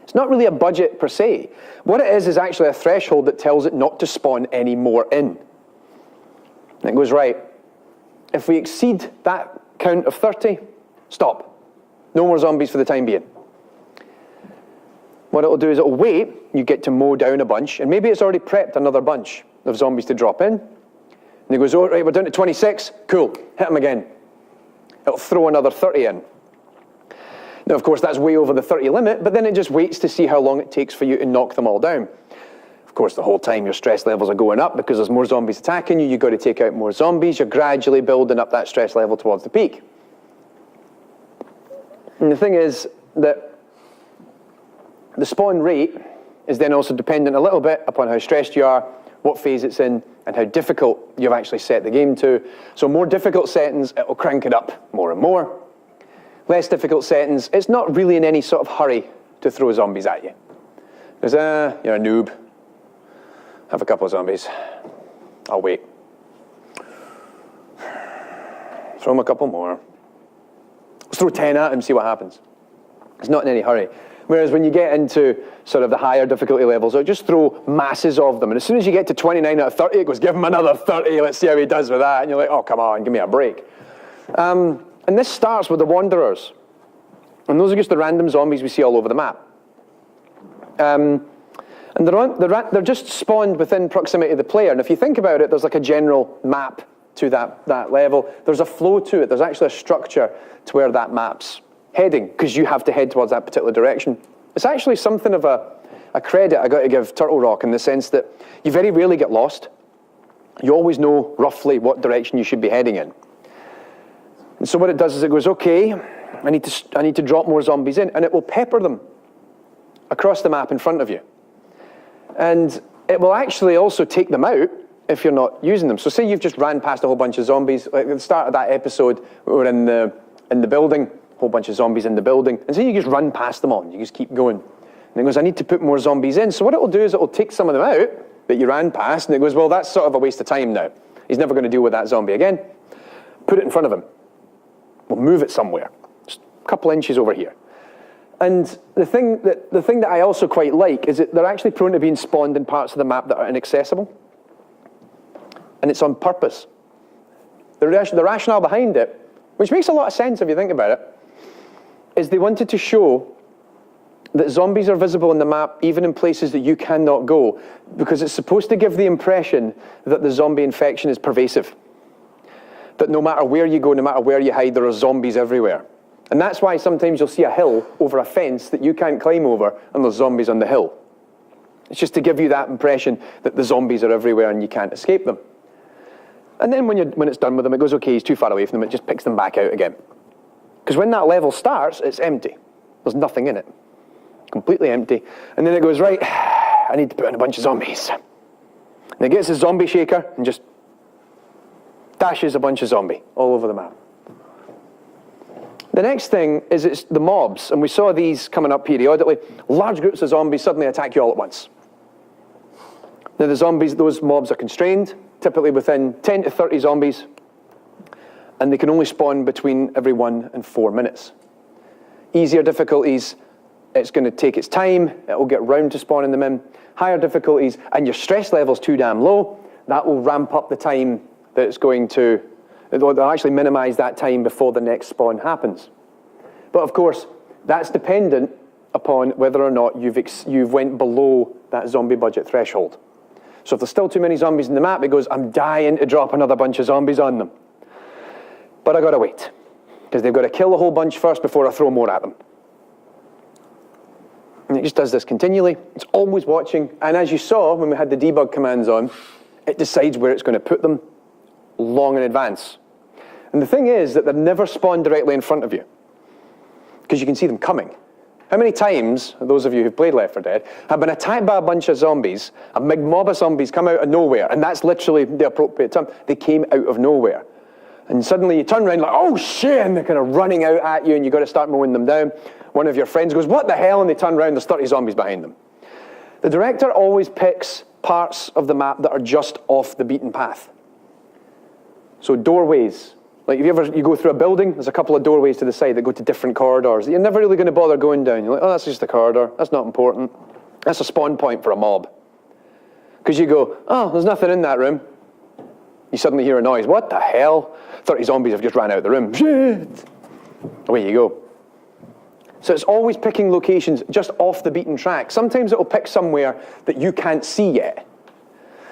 It's not really a budget per se. What it is actually a threshold that tells it not to spawn any more in. And it goes, right, if we exceed that count of 30, stop. No more zombies for the time being. What it'll do is it'll wait, you get to mow down a bunch, and maybe it's already prepped another bunch of zombies to drop in. And it goes, oh, right, we're down to 26, cool, hit them again. It'll throw another 30 in. Now, of course, that's way over the 30 limit, but then it just waits to see how long it takes for you to knock them all down. Of course, the whole time your stress levels are going up because there's more zombies attacking you, you've got to take out more zombies, you're gradually building up that stress level towards the peak. And the thing is that the spawn rate is then also dependent a little bit upon how stressed you are, what phase it's in, and how difficult you've actually set the game to. So more difficult settings, it'll crank it up more and more. Less difficult settings, it's not really in any sort of hurry to throw zombies at you. Because, you're a noob. Have a couple of zombies. I'll wait. Throw them a couple more. Let's throw 10 at him, see what happens. It's not in any hurry. Whereas when you get into sort of the higher difficulty levels, it'll just throw masses of them. And as soon as you get to 29 out of 30, it goes, give him another 30, let's see how he does with that. And you're like, oh, come on, give me a break. And this starts with the Wanderers. And those are just the random zombies we see all over the map. And they're just spawned within proximity of the player. And if you think about it, there's like a general map to that level. There's a flow to it. There's actually a structure to where that map's heading, because you have to head towards that particular direction. It's actually something of a credit I got to give Turtle Rock in the sense that you very rarely get lost. You always know roughly what direction you should be heading in. And so what it does is it goes, okay, I need to drop more zombies in, and it will pepper them across the map in front of you. And it will actually also take them out if you're not using them. So say you've just ran past a whole bunch of zombies. Like at the start of that episode, we were in the building, a whole bunch of zombies in the building. And say you just run past them all, and you just keep going. And it goes, I need to put more zombies in. So what it will do is it will take some of them out that you ran past, and it goes, well, that's sort of a waste of time now. He's never going to deal with that zombie again. Put it in front of him. We'll move it somewhere, just a couple inches over here. And the thing that I also quite like is that they're actually prone to being spawned in parts of the map that are inaccessible. And it's on purpose. The rationale behind it, which makes a lot of sense if you think about it, is they wanted to show that zombies are visible on the map even in places that you cannot go, because it's supposed to give the impression that the zombie infection is pervasive. That no matter where you go, no matter where you hide, there are zombies everywhere. And that's why sometimes you'll see a hill over a fence that you can't climb over, and there's zombies on the hill. It's just to give you that impression that the zombies are everywhere and you can't escape them. And then when it's done with them, it goes, okay, he's too far away from them, it just picks them back out again. Because when that level starts, it's empty. There's nothing in it. Completely empty. And then it goes, right, I need to put in a bunch of zombies. And it gets a zombie shaker and just dashes a bunch of zombie all over the map. The next thing is it's the mobs, and we saw these coming up periodically. Large groups of zombies suddenly attack you all at once. Now those mobs are constrained, typically within 10 to 30 zombies, and they can only spawn between every 1 and 4 minutes. Easier difficulties, it's going to take its time, it will get round to spawning them in. Higher difficulties, and your stress level's too damn low, that will ramp up the time that it's going to, they'll actually minimize that time before the next spawn happens. But of course, that's dependent upon whether or not you've went below that zombie budget threshold. So if there's still too many zombies in the map, it goes, I'm dying to drop another bunch of zombies on them. But I gotta wait, because they've got to kill a whole bunch first before I throw more at them. And it just does this continually. It's always watching, and as you saw when we had the debug commands on, it decides where it's going to put them long in advance. And the thing is that they're never spawned directly in front of you, because you can see them coming. How many times, those of you who've played Left 4 Dead, have been attacked by a bunch of zombies, a big mob of zombies come out of nowhere, and that's literally the appropriate term, they came out of nowhere. And suddenly you turn around like, oh shit, and they're kind of running out at you, and you've got to start mowing them down. One of your friends goes, what the hell? And they turn around, there's 30 zombies behind them. The director always picks parts of the map that are just off the beaten path. So doorways, like if you go through a building, there's a couple of doorways to the side that go to different corridors that you're never really going to bother going down. You're like, oh, that's just a corridor, that's not important. That's a spawn point for a mob. Because you go, oh, there's nothing in that room. You suddenly hear a noise, what the hell? 30 zombies have just ran out of the room. Shit! Away you go. So it's always picking locations just off the beaten track. Sometimes it'll pick somewhere that you can't see yet.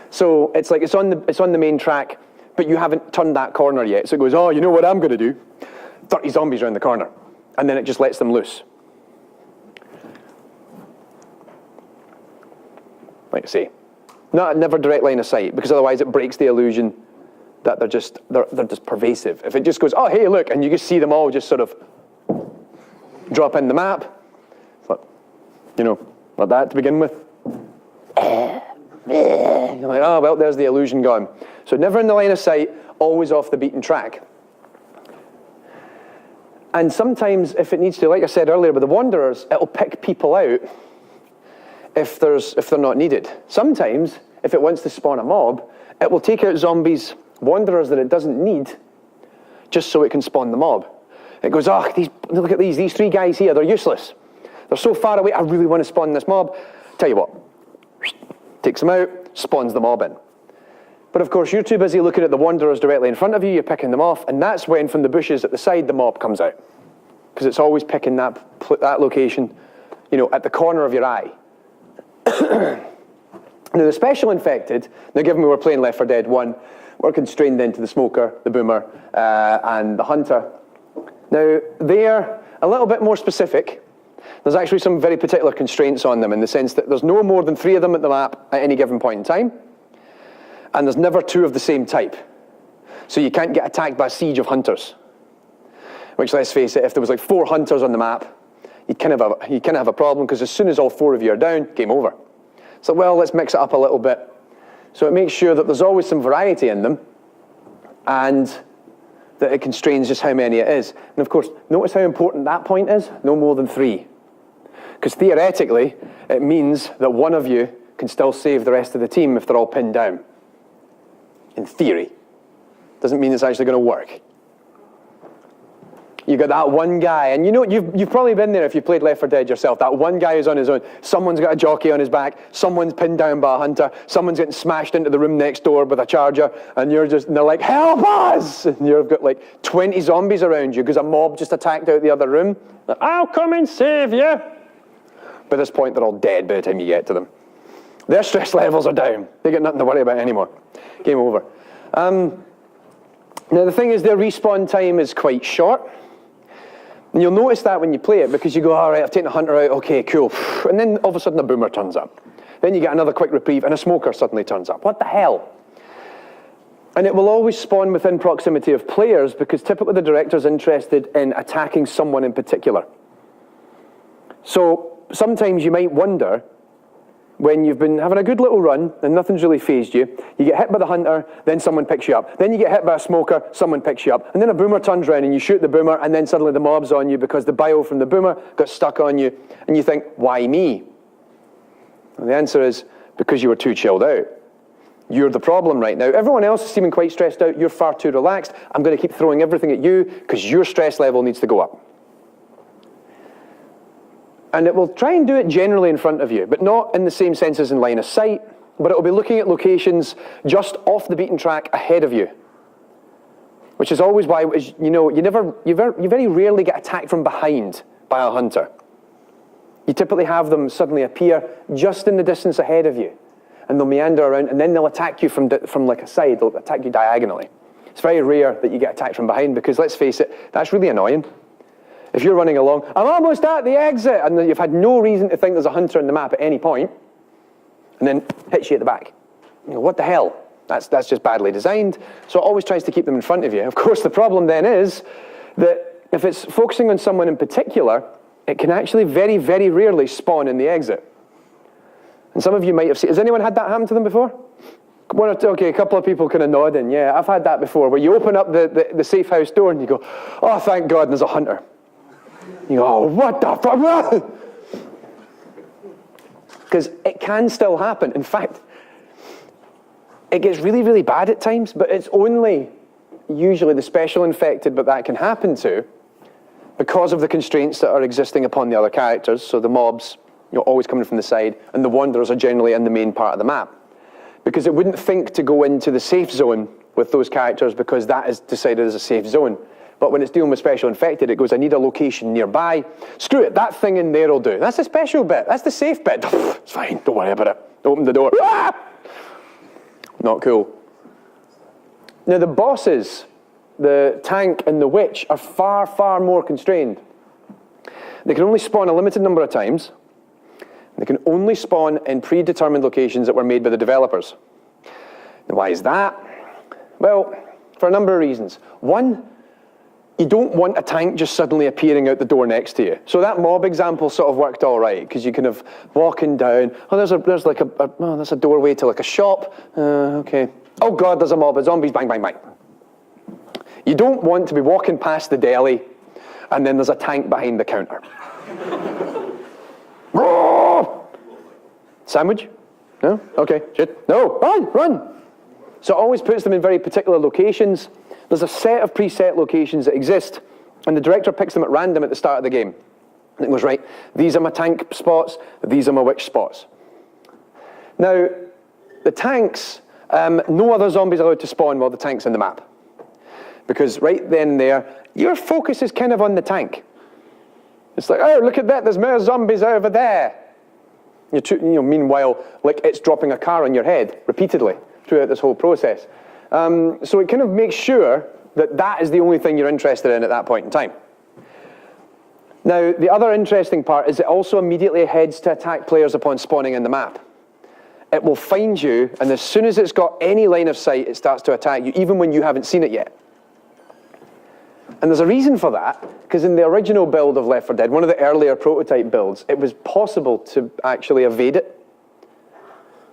So it's like it's on the main track, but you haven't turned that corner yet. So it goes, oh, you know what I'm going to do? 30 zombies around the corner. And then it just lets them loose. Like I say, never direct line of sight, because otherwise it breaks the illusion that they're just pervasive. If it just goes, oh, hey, look, and you just see them all just sort of drop in the map, like that to begin with. You're like, oh, well, there's the illusion gone. So never in the line of sight, always off the beaten track. And sometimes, if it needs to, like I said earlier with the Wanderers, it'll pick people out if they're not needed. Sometimes, if it wants to spawn a mob, it will take out zombies, Wanderers that it doesn't need, just so it can spawn the mob. It goes, oh, look at these 3 guys here, they're useless. They're so far away, I really want to spawn this mob. Tell you what, takes them out, spawns the mob in. But of course, you're too busy looking at the Wanderers directly in front of you, you're picking them off, and that's when, from the bushes at the side, the mob comes out. Because it's always picking that location, at the corner of your eye. Now, the special infected, now given we were playing Left 4 Dead 1, we're constrained then to the smoker, the boomer, and the hunter. Now, they're a little bit more specific. There's actually some very particular constraints on them in the sense that there's no more than 3 of them at the map at any given point in time, and there's never 2 of the same type. So you can't get attacked by a siege of hunters. Which, let's face it, if there was like 4 hunters on the map, you kind of have a problem, because as soon as all 4 of you are down, game over. So, well, let's mix it up a little bit. So it makes sure that there's always some variety in them, and that it constrains just how many it is. And of course, notice how important that point is, no more than 3. Because theoretically, it means that one of you can still save the rest of the team if they're all pinned down. In theory. Doesn't mean it's actually going to work. You got that one guy, and you know, you've probably been there if you played Left 4 Dead yourself, that one guy who's on his own, someone's got a jockey on his back, someone's pinned down by a hunter, someone's getting smashed into the room next door with a charger, and they're like, help us! And you've got like 20 zombies around you because a mob just attacked out the other room. Like, I'll come and save you! By this point, they're all dead by the time you get to them. Their stress levels are down. They got nothing to worry about anymore. Game over. Now the thing is, their respawn time is quite short. And you'll notice that when you play it, because you go, all right, I've taken a hunter out, okay, cool. And then all of a sudden a boomer turns up. Then you get another quick reprieve and a smoker suddenly turns up. What the hell? And it will always spawn within proximity of players, because typically the director's interested in attacking someone in particular. So sometimes you might wonder, when you've been having a good little run and nothing's really fazed you, you get hit by the hunter, then someone picks you up. Then you get hit by a smoker, someone picks you up. And then a boomer turns around and you shoot the boomer, and then suddenly the mob's on you because the bio from the boomer got stuck on you. And you think, why me? And the answer is, because you were too chilled out. You're the problem right now. Everyone else is seeming quite stressed out. You're far too relaxed. I'm going to keep throwing everything at you because your stress level needs to go up. And it will try and do it generally in front of you, but not in the same sense as in line of sight, but it will be looking at locations just off the beaten track ahead of you. Which is always why, you know, you very rarely get attacked from behind by a hunter. You typically have them suddenly appear just in the distance ahead of you, and they'll meander around, and then they'll attack you from like a side. They'll attack you diagonally. It's very rare that you get attacked from behind, because let's face it, that's really annoying. If you're running along, I'm almost at the exit, and you've had no reason to think there's a hunter in the map at any point, and then hits you at the back. You know, what the hell? That's just badly designed. So it always tries to keep them in front of you. Of course, the problem then is that if it's focusing on someone in particular, it can actually very, very rarely spawn in the exit. And some of you might have seen, has anyone had that happen to them before? One or two, okay, a couple of people kind of nodding. Yeah, I've had that before, where you open up the safe house door and you go, oh, thank God, there's a hunter. You go, oh, what the fuck? Because it can still happen. In fact, it gets really, really bad at times, but it's only usually the special infected that can happen to, because of the constraints that are existing upon the other characters. So the mobs, you know, always coming from the side, and the wanderers are generally in the main part of the map. Because it wouldn't think to go into the safe zone with those characters, because that is decided as a safe zone. But when it's dealing with special infected, it goes, I need a location nearby. Screw it, that thing in there will do. That's the special bit, that's the safe bit. It's fine, don't worry about it. Open the door. Ah! Not cool. Now the bosses, the tank and the witch, are far, far more constrained. They can only spawn a limited number of times. They can only spawn in predetermined locations that were made by the developers. Now, why is that? Well, for a number of reasons. One, you don't want a tank just suddenly appearing out the door next to you. So that mob example sort of worked all right, because you kind of walking down, oh, there's a doorway to like a shop, okay. Oh God, there's a mob of zombies, bang, bang, bang. You don't want to be walking past the deli, and then there's a tank behind the counter. Sandwich? No? Okay, shit. No, run! So it always puts them in very particular locations. There's a set of preset locations that exist, and the director picks them at random at the start of the game. And it goes, right, these are my tank spots, these are my witch spots. Now, the tanks, no other zombies are allowed to spawn while the tank's in the map. Because right then and there, your focus is kind of on the tank. It's like, oh, look at that, there's more zombies over there. Meanwhile, like it's dropping a car on your head repeatedly throughout this whole process. So it kind of makes sure that that is the only thing you're interested in at that point in time. Now, the other interesting part is it also immediately heads to attack players upon spawning in the map. It will find you, and as soon as it's got any line of sight, it starts to attack you, even when you haven't seen it yet. And there's a reason for that, because in the original build of Left 4 Dead, one of the earlier prototype builds, it was possible to actually evade it.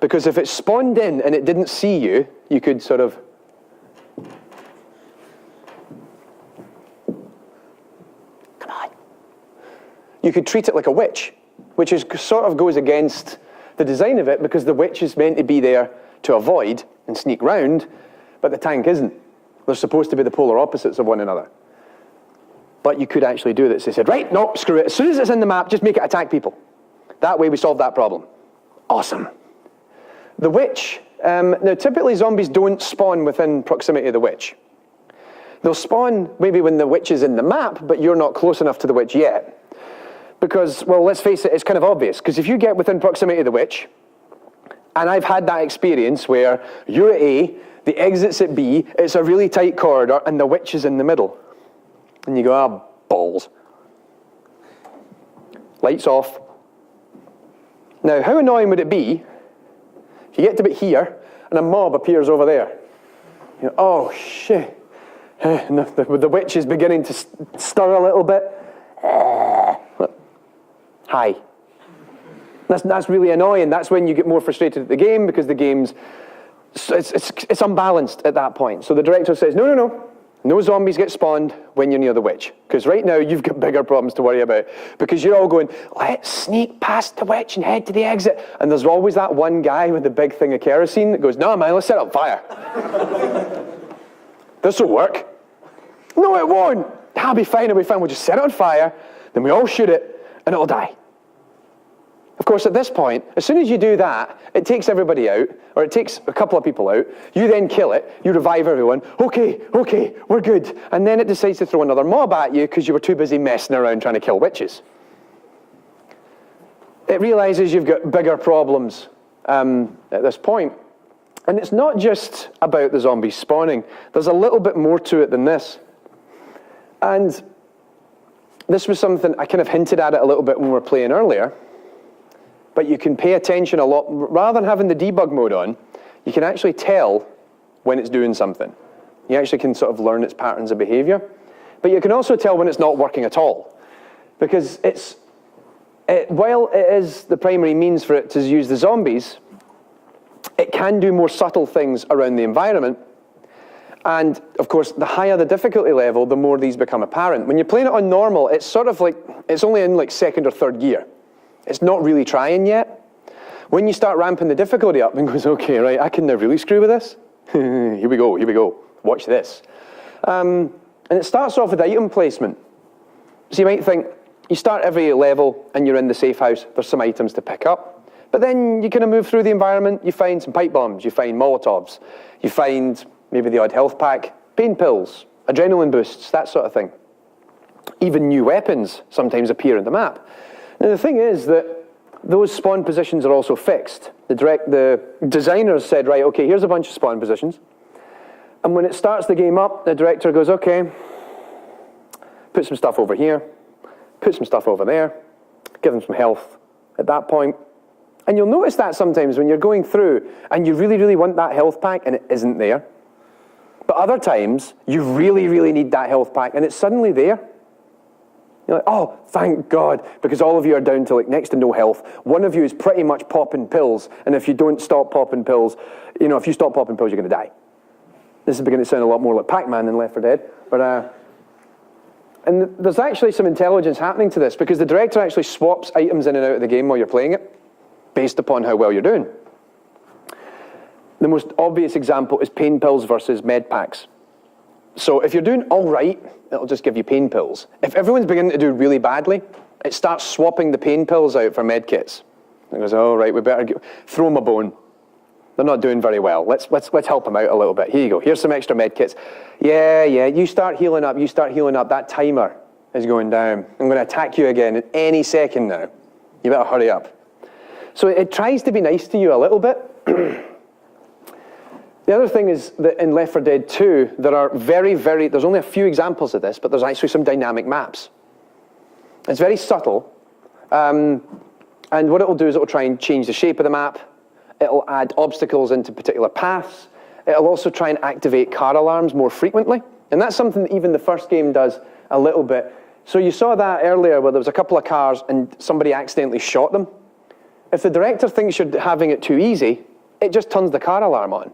Because if it spawned in and it didn't see you, you could sort of... Come on. You could treat it like a witch, which is sort of goes against the design of it, because the witch is meant to be there to avoid and sneak round, but the tank isn't. They're supposed to be the polar opposites of one another. But you could actually do this. They said, right, no, screw it. As soon as it's in the map, just make it attack people. That way we solve that problem. Awesome. The witch. Now, typically zombies don't spawn within proximity of the witch. They'll spawn maybe when the witch is in the map, but you're not close enough to the witch yet. Because, well, let's face it, it's kind of obvious. Because if you get within proximity of the witch, and I've had that experience where you're at A, the exit's at B, it's a really tight corridor, and the witch is in the middle. And you go, ah, balls. Lights off. Now, how annoying would it be if you get to about here, and a mob appears over there? You know, oh, shit. And the witch is beginning to stir a little bit. Hi. That's really annoying. That's when you get more frustrated at the game, because the game's it's unbalanced at that point. So the director says, no zombies get spawned when you're near the witch, because right now you've got bigger problems to worry about, because you're all going, let's sneak past the witch and head to the exit, and there's always that one guy with the big thing of kerosene that goes, no man, let's set up fire. This'll work. No, it won't. I'll be fine, we'll just set it on fire, then we all shoot it, and it'll die. Of course, at this point, as soon as you do that, it takes everybody out, or it takes a couple of people out, you then kill it, you revive everyone, okay, we're good, and then it decides to throw another mob at you because you were too busy messing around trying to kill witches. It realizes you've got bigger problems at this point. And it's not just about the zombies spawning. There's a little bit more to it than this. And this was something, I kind of hinted at it a little bit when we were playing earlier, but you can pay attention a lot. Rather than having the debug mode on, you can actually tell when it's doing something. You actually can sort of learn its patterns of behavior. But you can also tell when it's not working at all. Because while it is the primary means for it to use the zombies, it can do more subtle things around the environment. And of course, the higher the difficulty level, the more these become apparent. When you're playing it on normal, it's sort of like, it's only in like second or third gear. It's not really trying yet. When you start ramping the difficulty up and goes, okay, right, I can now really screw with this. Here we go, watch this. And it starts off with item placement. So you might think, you start every level and you're in the safe house, there's some items to pick up. But then you kind of move through the environment, you find some pipe bombs, you find Molotovs, you find maybe the odd health pack, pain pills, adrenaline boosts, that sort of thing. Even new weapons sometimes appear in the map. Now the thing is that those spawn positions are also fixed. The designers said, right, okay, here's a bunch of spawn positions. And when it starts the game up, the director goes, okay, put some stuff over here, put some stuff over there, give them some health at that point. And you'll notice that sometimes when you're going through and you really, really want that health pack and it isn't there. But other times, you really, really need that health pack and it's suddenly there. You're like, oh, thank God, because all of you are down to like next to no health. One of you is pretty much popping pills, and if you don't stop popping pills, if you stop popping pills, you're going to die. This is beginning to sound a lot more like Pac-Man than Left 4 Dead, but and there's actually some intelligence happening to this, because the director actually swaps items in and out of the game while you're playing it, based upon how well you're doing. The most obvious example is pain pills versus med packs. So if you're doing all right, it'll just give you pain pills. If everyone's beginning to do really badly, it starts swapping the pain pills out for med kits. It goes, all right, we better throw them a bone. They're not doing very well. Let's help them out a little bit. Here you go. Here's some extra med kits. Yeah, you start healing up. That timer is going down. I'm going to attack you again in any second now. You better hurry up. So it tries to be nice to you a little bit. The other thing is that in Left 4 Dead 2, there are there's only a few examples of this, but there's actually some dynamic maps. It's very subtle. And what it'll do is it'll try and change the shape of the map. It'll add obstacles into particular paths. It'll also try and activate car alarms more frequently And that's something that even the first game does a little bit. So you saw that earlier where there was a couple of cars and somebody accidentally shot them. If the director thinks you're having it too easy, it just turns the car alarm on.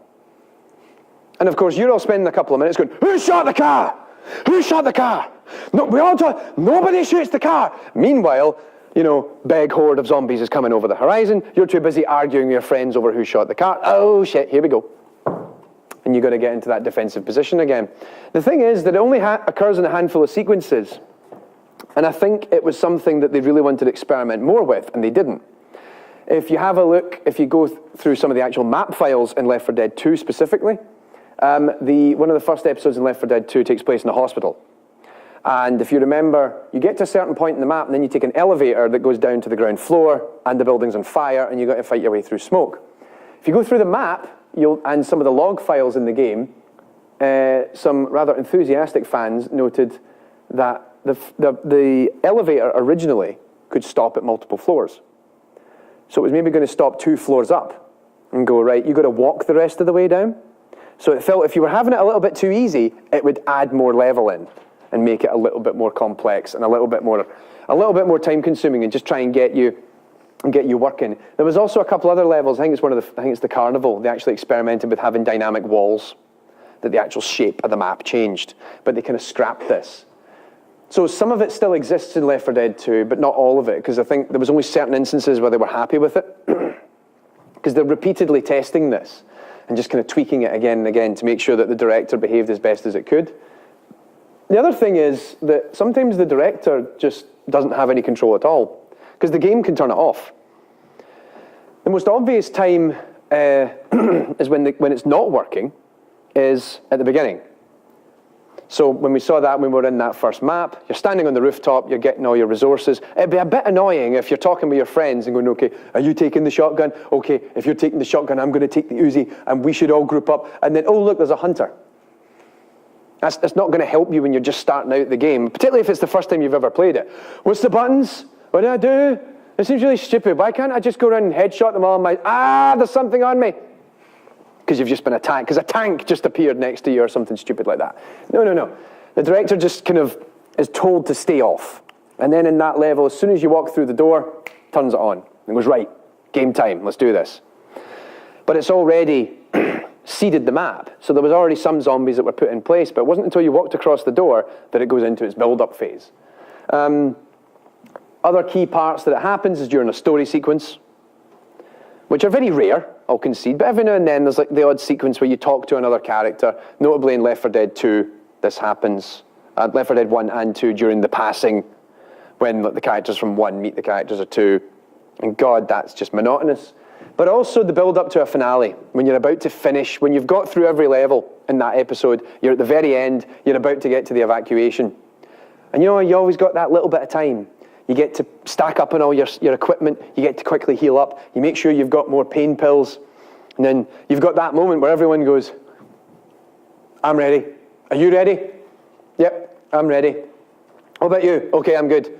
And of course, you're all spending a couple of minutes going, who shot the car? Who shot the car? No, we all talk, nobody shoots the car. Meanwhile, you know, big horde of zombies is coming over the horizon. You're too busy arguing with your friends over who shot the car. Oh shit, here we go. And you've got to get into that defensive position again. The thing is that it only occurs in a handful of sequences. And I think it was something that they really wanted to experiment more with, and they didn't. If you have a look, if you go through some of the actual map files in Left 4 Dead 2 specifically, one of the first episodes in Left 4 Dead 2 takes place in a hospital. And if you remember, you get to a certain point in the map, and then you take an elevator that goes down to the ground floor, and the building's on fire, and you've got to fight your way through smoke. If you go through the map, and some of the log files in the game, some rather enthusiastic fans noted that the elevator originally could stop at multiple floors. So it was maybe going to stop 2 floors up and go, right, you've got to walk the rest of the way down. So it felt if you were having it a little bit too easy, it would add more level in and make it a little bit more complex and a little bit more time consuming and just try and get you working. There was also a couple other levels. I think it's the Carnival. They actually experimented with having dynamic walls, that the actual shape of the map changed, but they kind of scrapped this. So some of it still exists in Left 4 Dead 2, but not all of it, because I think there was only certain instances where they were happy with it, because they're repeatedly testing this and just kind of tweaking it again and again to make sure that the director behaved as best as it could. The other thing is that sometimes the director just doesn't have any control at all, because the game can turn it off. The most obvious time is when it's not working, is at the beginning. So when we saw that, when we were in that first map, you're standing on the rooftop, you're getting all your resources. It'd be a bit annoying if you're talking with your friends and going, okay, are you taking the shotgun? Okay, if you're taking the shotgun, I'm going to take the Uzi, and we should all group up. And then, oh, look, there's a hunter. That's not going to help you when you're just starting out the game, particularly if it's the first time you've ever played it. What's the buttons? What do I do? It seems really stupid. Why can't I just go around and headshot them all? There's something on me. Because you've just been attacked, because a tank just appeared next to you or something stupid like that. No. The director just kind of is told to stay off. And then in that level, as soon as you walk through the door, turns it on. And goes, right, game time, let's do this. But it's already seeded the map. So there was already some zombies that were put in place, but it wasn't until you walked across the door that it goes into its build-up phase. Other key parts that it happens is during a story sequence, which are very rare, I'll concede, but every now and then there's like the odd sequence where you talk to another character. Notably in Left 4 Dead 2, this happens. Left 4 Dead 1 and 2 during the passing, when the characters from 1 meet the characters of 2. And God, that's just monotonous. But also the build up to a finale, when you're about to finish, when you've got through every level in that episode, you're at the very end, you're about to get to the evacuation. And you know, you always got that little bit of time. You get to stack up on all your equipment, you get to quickly heal up, you make sure you've got more pain pills, and then you've got that moment where everyone goes, I'm ready. Are you ready? Yep, I'm ready. What about you? Okay, I'm good.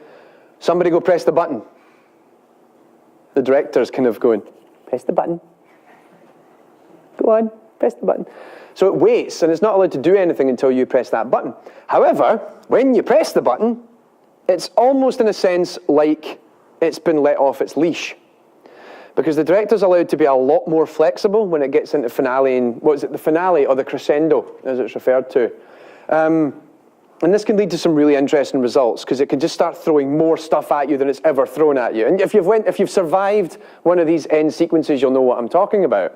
Somebody go press the button. The director's kind of going, press the button. Go on, press the button. So it waits, and it's not allowed to do anything until you press that button. However, when you press the button, it's almost in a sense like it's been let off its leash. Because the director's allowed to be a lot more flexible when it gets into finale, and what is it, the finale or the crescendo, as it's referred to. And this can lead to some really interesting results, because it can just start throwing more stuff at you than it's ever thrown at you. And if you've survived one of these end sequences, you'll know what I'm talking about.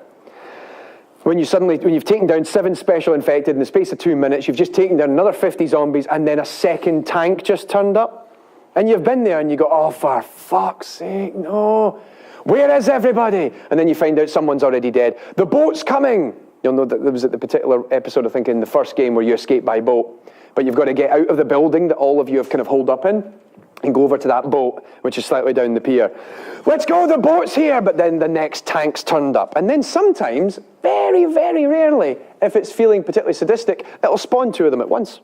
When you've taken down 7 special infected in the space of 2 minutes, you've just taken down another 50 zombies, and then a second tank just turned up. And you've been there and you go, oh, for fuck's sake, no. Where is everybody? And then you find out someone's already dead. The boat's coming. You'll know that there was at the particular episode, I think, in the first game where you escape by boat. But you've got to get out of the building that all of you have kind of holed up in and go over to that boat, which is slightly down the pier. Let's go, the boat's here. But then the next tank's turned up. And then sometimes, very, very rarely, if it's feeling particularly sadistic, it'll spawn 2 of them at once.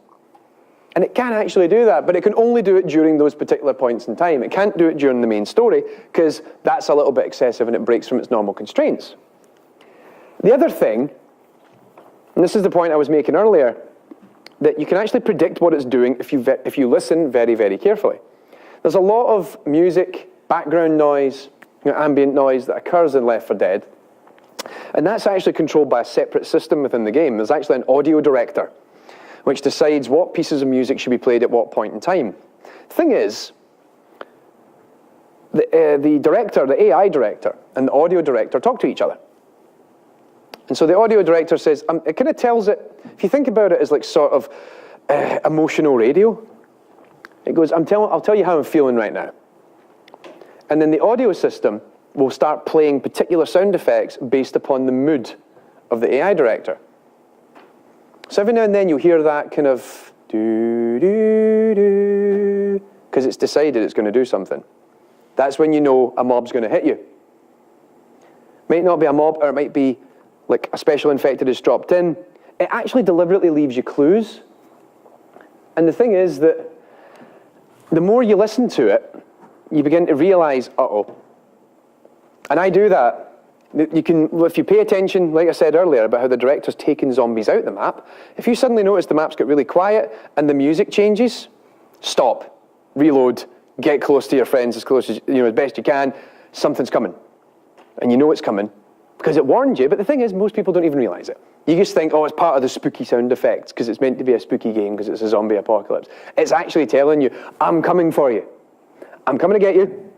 And it can actually do that, but it can only do it during those particular points in time. It can't do it during the main story, because that's a little bit excessive and it breaks from its normal constraints. The other thing, and this is the point I was making earlier, that you can actually predict what it's doing if you listen very, very carefully. There's a lot of music, background noise, ambient noise that occurs in Left 4 Dead, and that's actually controlled by a separate system within the game. There's actually an audio director, which decides what pieces of music should be played at what point in time. The thing is, the director, the AI director, and the audio director talk to each other. And so the audio director says, it kind of tells it, if you think about it as like sort of emotional radio, it goes, I'll tell you how I'm feeling right now. And then the audio system will start playing particular sound effects based upon the mood of the AI director. So every now and then you'll hear that kind of do-do-do, because it's decided it's going to do something. That's when you know a mob's going to hit you. Might not be a mob, or it might be like a special infected has dropped in. It actually deliberately leaves you clues. And the thing is that the more you listen to it, you begin to realize, uh-oh. And I do that. You can, if you pay attention, like I said earlier, about how the director's taking zombies out the map, if you suddenly notice the map's got really quiet and the music changes, stop, reload, get close to your friends as close as, as best you can. Something's coming. And you know it's coming because it warned you, but the thing is, most people don't even realize it. You just think, oh, it's part of the spooky sound effects because it's meant to be a spooky game because it's a zombie apocalypse. It's actually telling you, I'm coming for you. I'm coming to get you.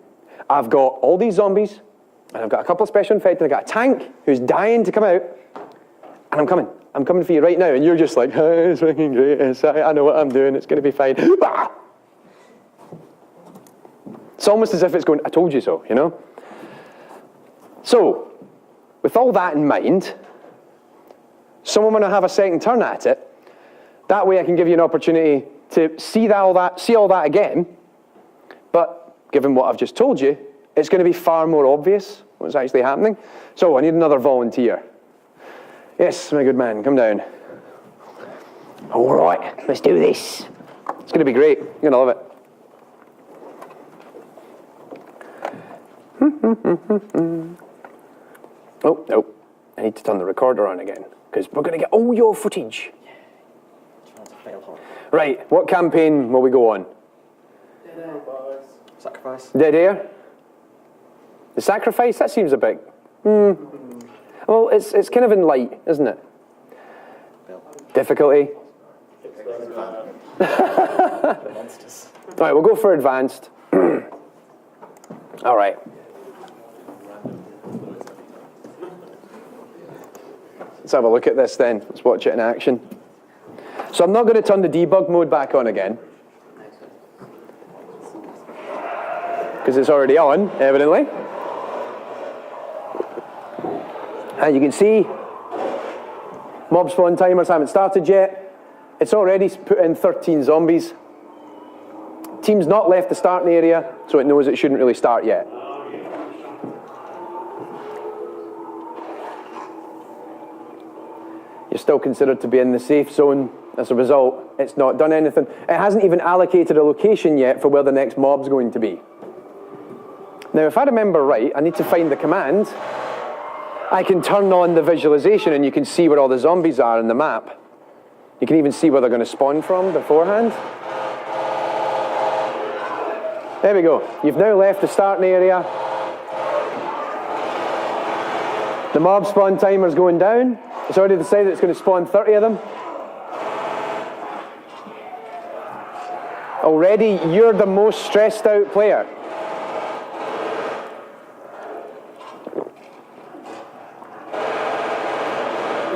I've got all these zombies, and I've got a couple of special infected, I've got a tank who's dying to come out, and I'm coming. I'm coming for you right now. And you're just like, oh, it's fucking great. I know what I'm doing. It's going to be fine. It's almost as if it's going, I told you so, So, with all that in mind, someone want to have a second turn at it. That way I can give you an opportunity to see all that again. But given what I've just told you, it's going to be far more obvious what's actually happening. So I need another volunteer. Yes, my good man, come down. All right, let's do this. It's going to be great. You're going to love it. Oh, no. I need to turn the recorder on again, because we're going to get all your footage. Right, what campaign will we go on? Dead Air, boys. Sacrifice. Dead Air? The Sacrifice? That seems a bit... Well, it's kind of in light, isn't it? Difficulty? Monsters. All right, we'll go for advanced. All right. Let's have a look at this then. Let's watch it in action. So I'm not going to turn the debug mode back on again, because it's already on, evidently. And you can see, mob spawn timers haven't started yet. It's already put in 13 zombies. Team's not left the starting area, so it knows it shouldn't really start yet. You're still considered to be in the safe zone. As a result, it's not done anything. It hasn't even allocated a location yet for where the next mob's going to be. Now, if I remember right, I need to find the command. I can turn on the visualization and you can see where all the zombies are in the map. You can even see where they're going to spawn from beforehand. There we go. You've now left the starting area. The mob spawn timer's going down. It's already decided it's going to spawn 30 of them. Already, you're the most stressed out player.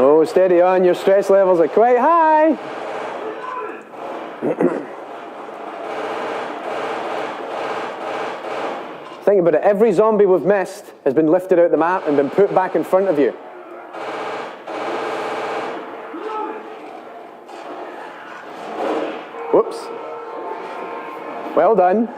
Oh, steady on, your stress levels are quite high. Think about it, every zombie we've missed has been lifted out the map and been put back in front of you. Whoops. Well done.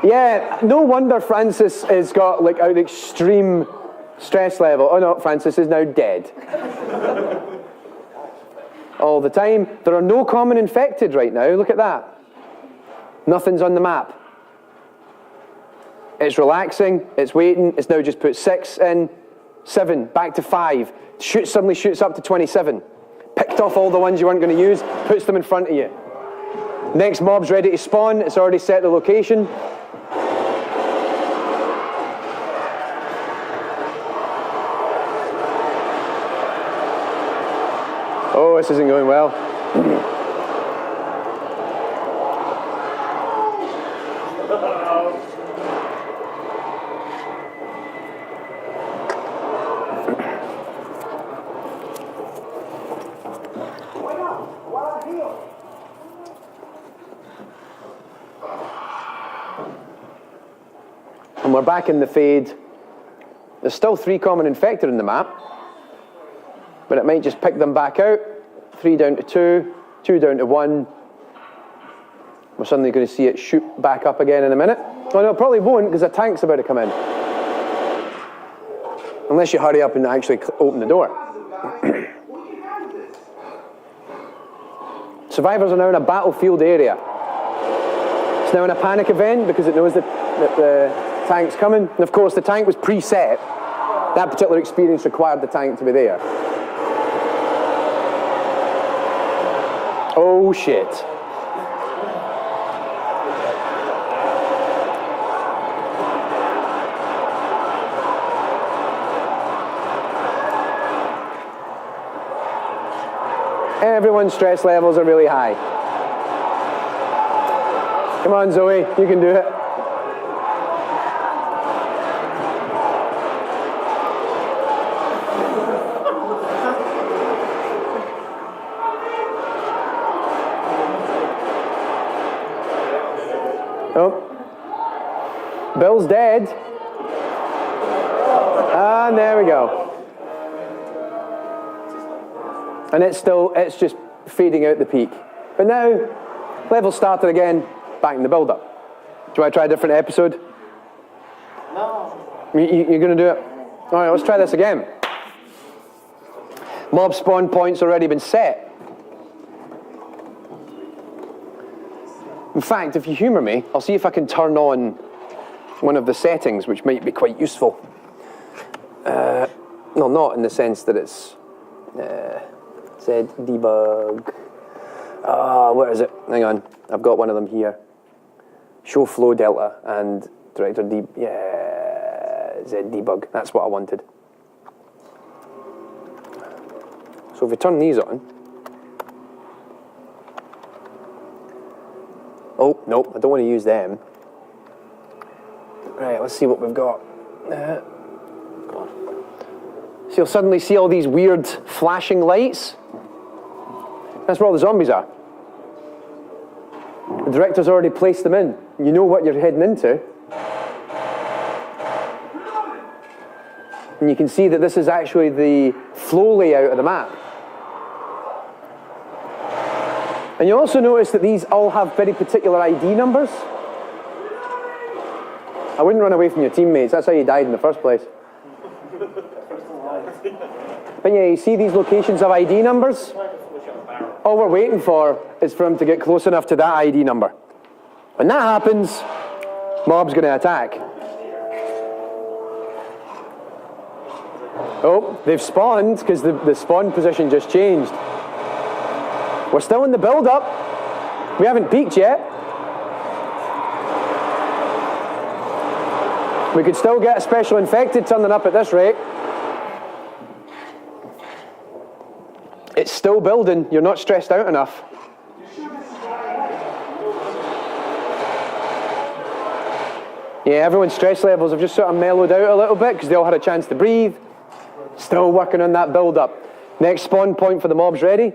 Yeah, no wonder Francis has got like an extreme stress level. Oh no, Francis is now dead. All the time. There are no common infected right now. Look at that. Nothing's on the map. It's relaxing, it's waiting, it's now just put 6 in, 7, back to 5. Suddenly shoots up to 27. Picked off all the ones you weren't going to use, puts them in front of you. Next mob's ready to spawn, it's already set the location. Oh, this isn't going well. And we're back in the fade. There's still 3 common infected in the map, but it might just pick them back out. 3 down to 2, 2 down to 1. We're suddenly going to see it shoot back up again in a minute. Oh no, it probably won't, because a tank's about to come in. Unless you hurry up and actually open the door. Survivors are now in a battlefield area. It's now in a panic event because it knows that the tank's coming. And of course, the tank was preset. That particular experience required the tank to be there. Oh shit. Everyone's stress levels are really high. Come on, Zoe, you can do it. Oh, Bill's dead. And there we go. And it's just fading out the peak. But now, level started again, back in the build-up. Do you want to try a different episode? No. You're going to do it? All right, let's try this again. Mob spawn point's already been set. In fact, if you humour me, I'll see if I can turn on one of the settings, which might be quite useful. No, not in the sense that it's... said debug. Where is it? Hang on, I've got one of them here. Show flow delta and director Z debug. That's what I wanted. So if we turn these on. Oh, nope, I don't want to use them. Right, let's see what we've got. So you'll suddenly see all these weird flashing lights. That's where all the zombies are. The director's already placed them in. You know what you're heading into. And you can see that this is actually the flow layout of the map. And you also notice that these all have very particular ID numbers. I wouldn't run away from your teammates. That's how you died in the first place. But yeah, you see these locations have ID numbers? All we're waiting for is for him to get close enough to that ID number. When that happens, mob's going to attack. Oh, they've spawned because the spawn position just changed. We're still in the build-up. We haven't peaked yet. We could still get a special infected turning up at this rate. It's still building. You're not stressed out enough. Yeah, everyone's stress levels have just sort of mellowed out a little bit because they all had a chance to breathe. Still working on that build-up. Next spawn point for the mob's ready.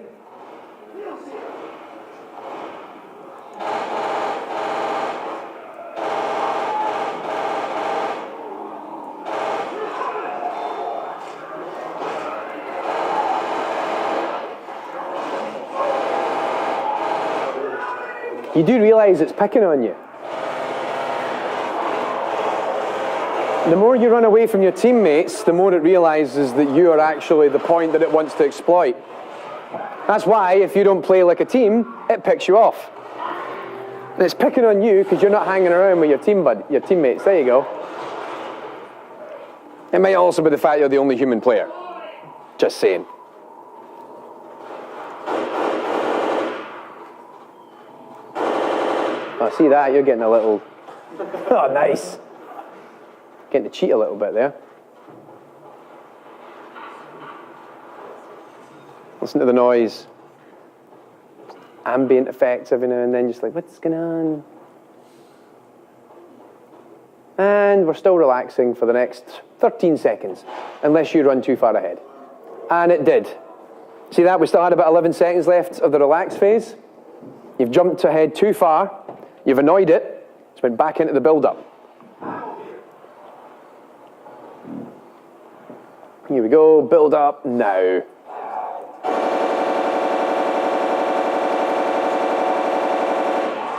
You do realise it's picking on you. The more you run away from your teammates, the more it realises that you are actually the point that it wants to exploit. That's why, if you don't play like a team, it picks you off. And it's picking on you because you're not hanging around with your teammates. There you go. It might also be the fact you're the only human player. Just saying. I see that, you're getting a little... Oh, nice. Getting to cheat a little bit there. Listen to the noise. Ambient effects every now and then, just like, what's going on? And we're still relaxing for the next 13 seconds, unless you run too far ahead. And it did. See that? We still had about 11 seconds left of the relax phase. You've jumped ahead too far. You've annoyed it. It's went back into the build-up. Here we go, build up now.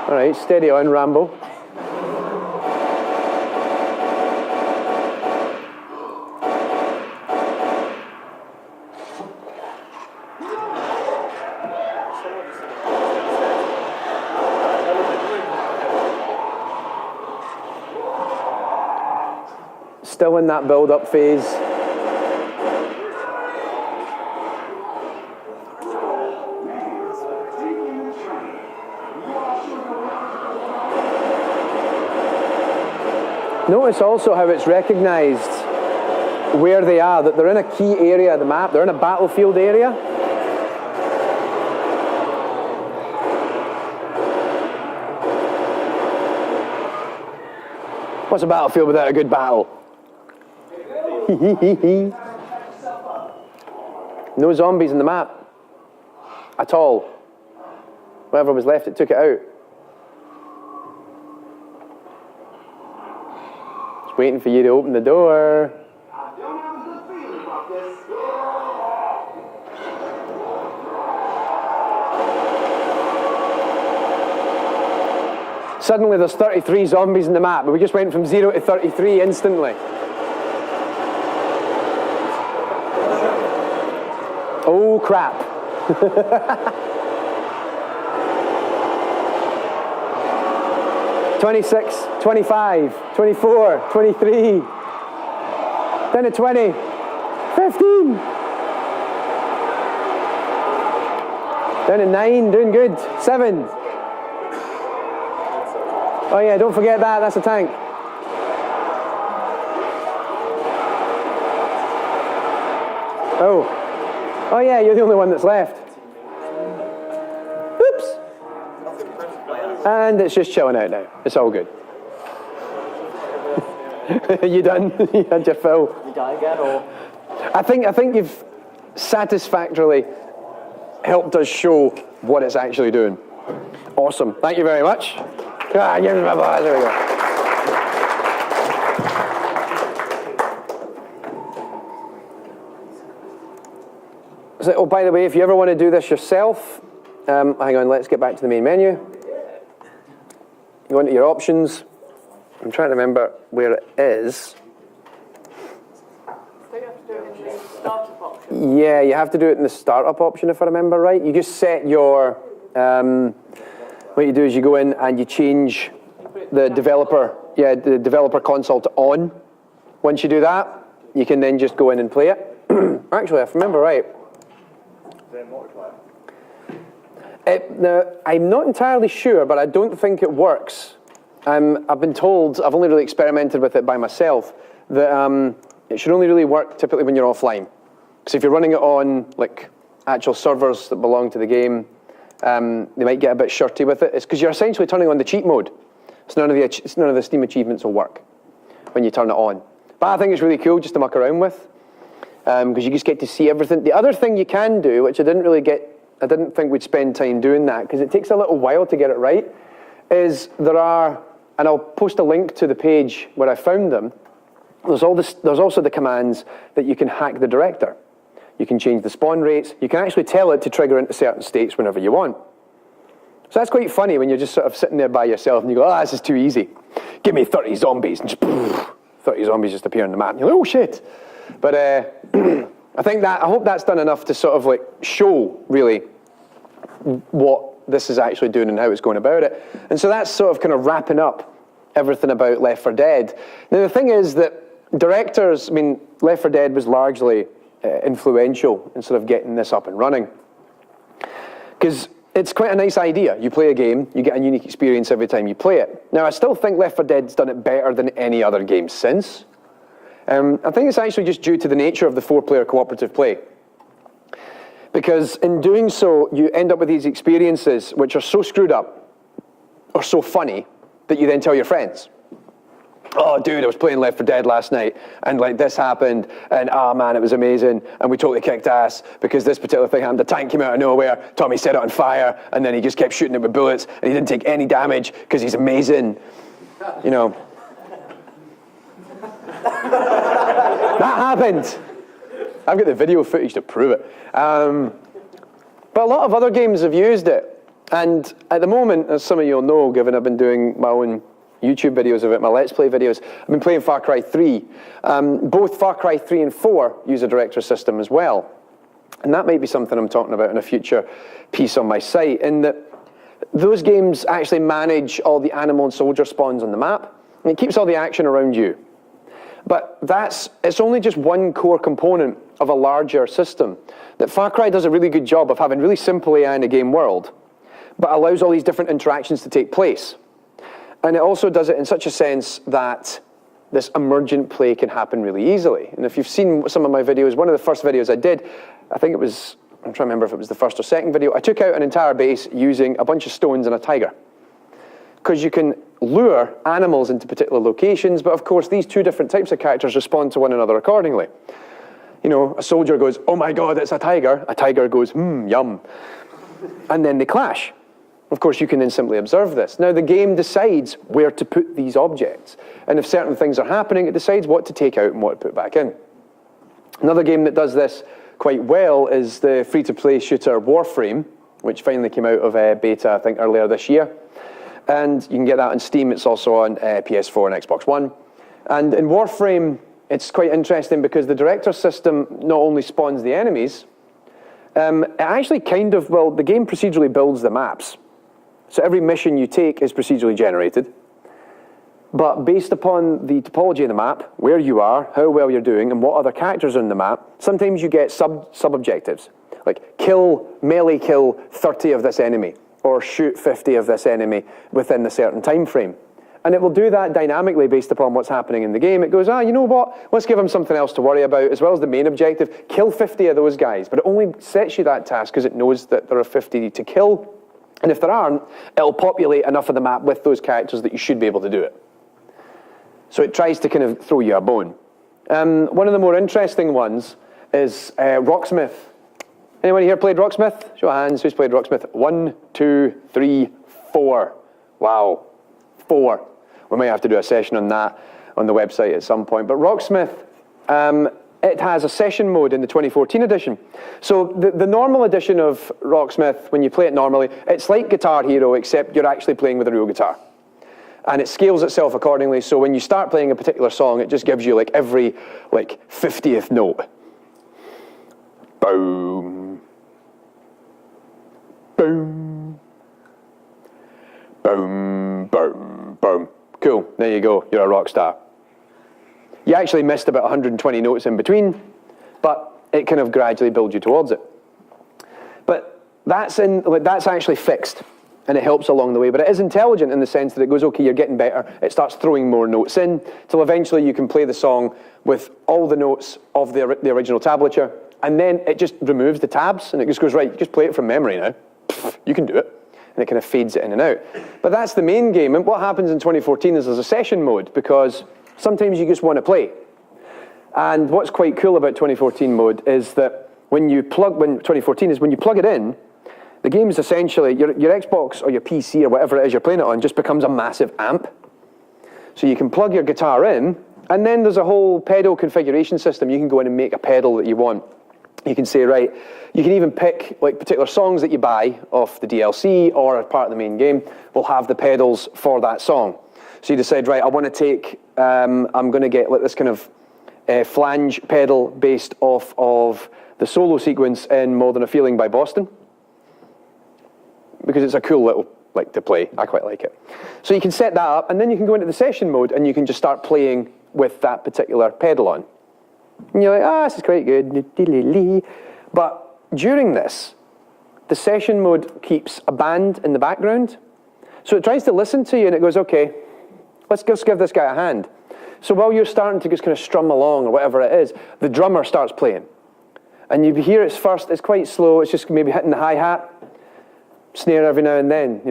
All right, steady on, Rambo. Still in that build-up phase. Notice also how it's recognised where they are, that they're in a key area of the map, they're in a battlefield area. What's a battlefield without a good battle? No zombies in the map at all. Whatever was left, it took it out. Just waiting for you to open the door. Suddenly there's 33 zombies in the map, but we just went from 0 to 33 instantly. Oh crap. 26, 25, 24, 23, then to 20, 15, down to 9, doing good, 7. Oh yeah, don't forget that, that's a tank. Oh yeah, you're the only one that's left. Oops. And it's just chilling out now. It's all good. You done? You had your fill? You die again, or? I think you've satisfactorily helped us show what it's actually doing. Awesome. Thank you very much. Give me my applause. There we go. So, oh, by the way, if you ever want to do this yourself, hang on, let's get back to the main menu. You go into your options. I'm trying to remember where it is. Don't you have to do it in the startup option? Yeah, you have to do it in the startup option, if I remember right. You just set your, what you do is you go in and you change the developer console to on. Once you do that, you can then just go in and play it. Actually, if I remember right. Now, I'm not entirely sure, but I don't think it works. I've been told, I've only really experimented with it by myself, that it should only really work typically when you're offline. Because if you're running it on like actual servers that belong to the game, they might get a bit shirty with it. It's because you're essentially turning on the cheat mode. So none of the Steam achievements will work when you turn it on. But I think it's really cool just to muck around with, because you just get to see everything. The other thing you can do, which I didn't think we'd spend time doing that, because it takes a little while to get it right, is there are, and I'll post a link to the page where I found them, there's also the commands that you can hack the director. You can change the spawn rates. You can actually tell it to trigger into certain states whenever you want. So that's quite funny when you're just sort of sitting there by yourself and you go, this is too easy. Give me 30 zombies. And just, 30 zombies just appear on the map. And you're like, oh shit. But I hope that's done enough to sort of like show really what this is actually doing and how it's going about it. And so that's sort of kind of wrapping up everything about Left 4 Dead. Now the thing is that directors, I mean, Left 4 Dead was largely influential in sort of getting this up and running. Because it's quite a nice idea. You play a game, you get a unique experience every time you play it. Now I still think Left 4 Dead's done it better than any other game since. I think it's actually just due to the nature of the 4-player cooperative play. Because in doing so, you end up with these experiences which are so screwed up, or so funny, that you then tell your friends. Oh, dude, I was playing Left 4 Dead last night, and like this happened, and oh man, it was amazing, and we totally kicked ass, because this particular thing happened. A tank came out of nowhere, Tommy set it on fire, and then he just kept shooting it with bullets, and he didn't take any damage, because he's amazing. You know. That happened. I've got the video footage to prove it. But a lot of other games have used it. And at the moment, as some of you'll know, given I've been doing my own YouTube videos of it, my Let's Play videos, I've been playing Far Cry 3. Both Far Cry 3 and 4 use a director system as well. And that might be something I'm talking about in a future piece on my site, in that those games actually manage all the animal and soldier spawns on the map, and it keeps all the action around you. But it's only just one core component of a larger system. That Far Cry does a really good job of having really simple AI in a game world, but allows all these different interactions to take place. And it also does it in such a sense that this emergent play can happen really easily. And if you've seen some of my videos, one of the first videos I did, I think it was, I'm trying to remember if it was the first or second video, I took out an entire base using a bunch of stones and a tiger. Because you can lure animals into particular locations, but of course these two different types of characters respond to one another accordingly. You know, a soldier goes, oh my god, it's a tiger goes, yum. And then they clash. Of course, you can then simply observe this. Now, the game decides where to put these objects, and if certain things are happening, it decides what to take out and what to put back in. Another game that does this quite well is the free-to-play shooter Warframe, which finally came out of beta, I think, earlier this year. And you can get that on Steam. It's also on PS4 and Xbox One. And in Warframe, it's quite interesting because the director system not only spawns the enemies, it actually the game procedurally builds the maps. So every mission you take is procedurally generated. But based upon the topology of the map, where you are, how well you're doing, and what other characters are in the map, sometimes you get sub-objectives. Like melee kill 30 of this enemy, or shoot 50 of this enemy within a certain time frame. And it will do that dynamically based upon what's happening in the game. It goes, you know what, let's give them something else to worry about, as well as the main objective, kill 50 of those guys. But it only sets you that task because it knows that there are 50 to kill. And if there aren't, it'll populate enough of the map with those characters that you should be able to do it. So it tries to kind of throw you a bone. One of the more interesting ones is Rocksmith. Anyone here played Rocksmith? Show of hands, who's played Rocksmith? 1, 2, 3, 4. Wow, 4. We might have to do a session on that on the website at some point. But Rocksmith, it has a session mode in the 2014 edition. So the normal edition of Rocksmith, when you play it normally, it's like Guitar Hero, except you're actually playing with a real guitar. And it scales itself accordingly, so when you start playing a particular song, it just gives you every 50th note. Boom. Boom. Boom, boom, boom. Cool, there you go, you're a rock star. You actually missed about 120 notes in between, but it kind of gradually builds you towards it. But that's actually fixed, and it helps along the way, but it is intelligent in the sense that it goes, okay, you're getting better, it starts throwing more notes in, till eventually you can play the song with all the notes of the original tablature, and then it just removes the tabs, and it just goes, right, you just play it from memory now. You can do it. And it kind of fades it in and out. But that's the main game, and what happens in 2014 is there's a session mode, because sometimes you just want to play. And what's quite cool about 2014 mode is that when you plug it in, the game is essentially, your Xbox or your PC or whatever it is you're playing it on just becomes a massive amp. So you can plug your guitar in, and then there's a whole pedal configuration system. You can go in and make a pedal that you want. You can say, right, you can even pick particular songs that you buy off the DLC or as part of the main game will have the pedals for that song. So you decide, right, I want to take, I'm going to get this kind of flange pedal based off of the solo sequence in More Than a Feeling by Boston. Because because it's a cool little to play. I quite like it. So you can set that up, and then you can go into the session mode, and you can just start playing with that particular pedal on. And you're like, this is quite good. But during this, the session mode keeps a band in the background. So it tries to listen to you, and it goes, okay, let's just give this guy a hand. So while you're starting to just kind of strum along or whatever it is, the drummer starts playing. And you hear it's first, it's quite slow, it's just maybe hitting the hi-hat, snare every now and then,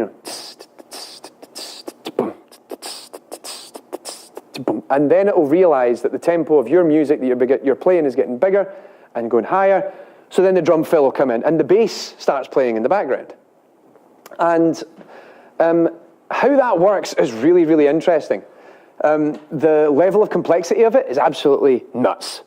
and then it will realise that the tempo of your music that you're playing is getting bigger and going higher, so then the drum fill will come in, and the bass starts playing in the background. And how that works is really, really interesting. The level of complexity of it is absolutely nuts.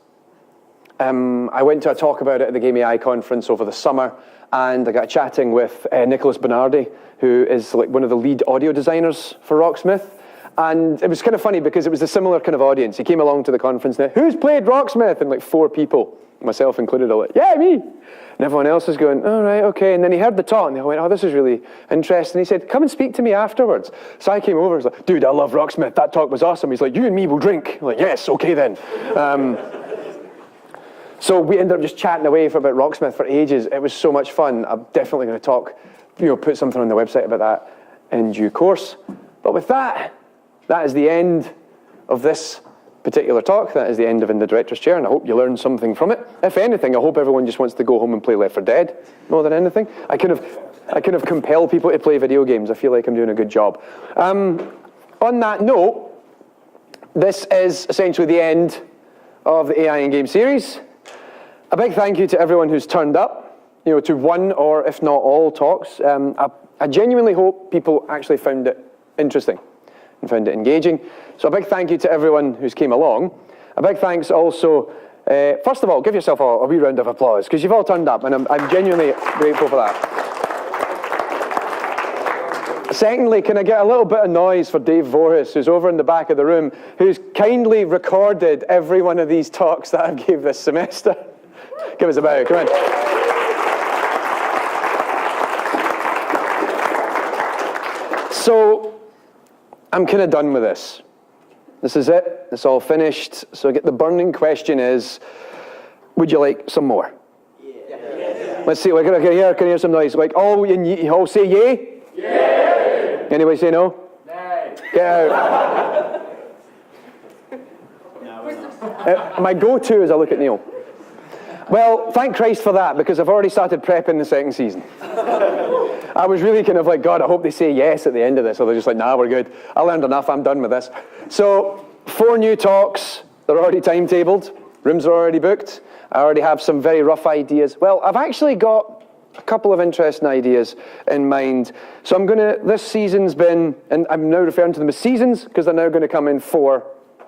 I went to a talk about it at the Game AI conference over the summer, and I got chatting with Nicholas Bernardi, who is one of the lead audio designers for Rocksmith. And it was kind of funny because it was a similar kind of audience. He came along to the conference and who's played Rocksmith? And 4 people, myself included, are like, yeah, me. And everyone else is going, all right, okay. And then he heard the talk and they went, oh, this is really interesting. He said, come and speak to me afterwards. So I came over, I was like, dude, I love Rocksmith. That talk was awesome. He's like, you and me will drink. I'm like, yes, okay then. So we ended up just chatting away about Rocksmith for ages. It was so much fun. I'm definitely going to talk, put something on the website about that in due course. But with that, that is the end of this particular talk. That is the end of In the Director's Chair, and I hope you learned something from it. If anything, I hope everyone just wants to go home and play Left 4 Dead more than anything. I kind of compel people to play video games. I feel like I'm doing a good job. On that note, this is essentially the end of the AI and Game series. A big thank you to everyone who's turned up, to one or if not all talks. I genuinely hope people actually found it interesting and found it engaging. So a big thank you to everyone who's came along. A big thanks also, first of all, give yourself a wee round of applause, because you've all turned up, and I'm genuinely grateful for that. Secondly, can I get a little bit of noise for Dave Voorhis, who's over in the back of the room, who's kindly recorded every one of these talks that I've gave this semester. Give us a bow, come on. So, I'm kind of done with this. This is it, it's all finished. So the burning question is, would you like some more? Yeah. Let's see, can I hear some noise? You all say yay? Yay! Anybody say no? No. Get out. My go-to is I look at Neil. Well, thank Christ for that, because I've already started prepping the second season. I was really kind of like, God, I hope they say yes at the end of this, or they're just like, nah, we're good. I learned enough, I'm done with this. So, 4 new talks, they're already timetabled, rooms are already booked. I already have some very rough ideas. Well, I've actually got a couple of interesting ideas in mind. So this season's been, and I'm now referring to them as seasons, because they're now going to come in 4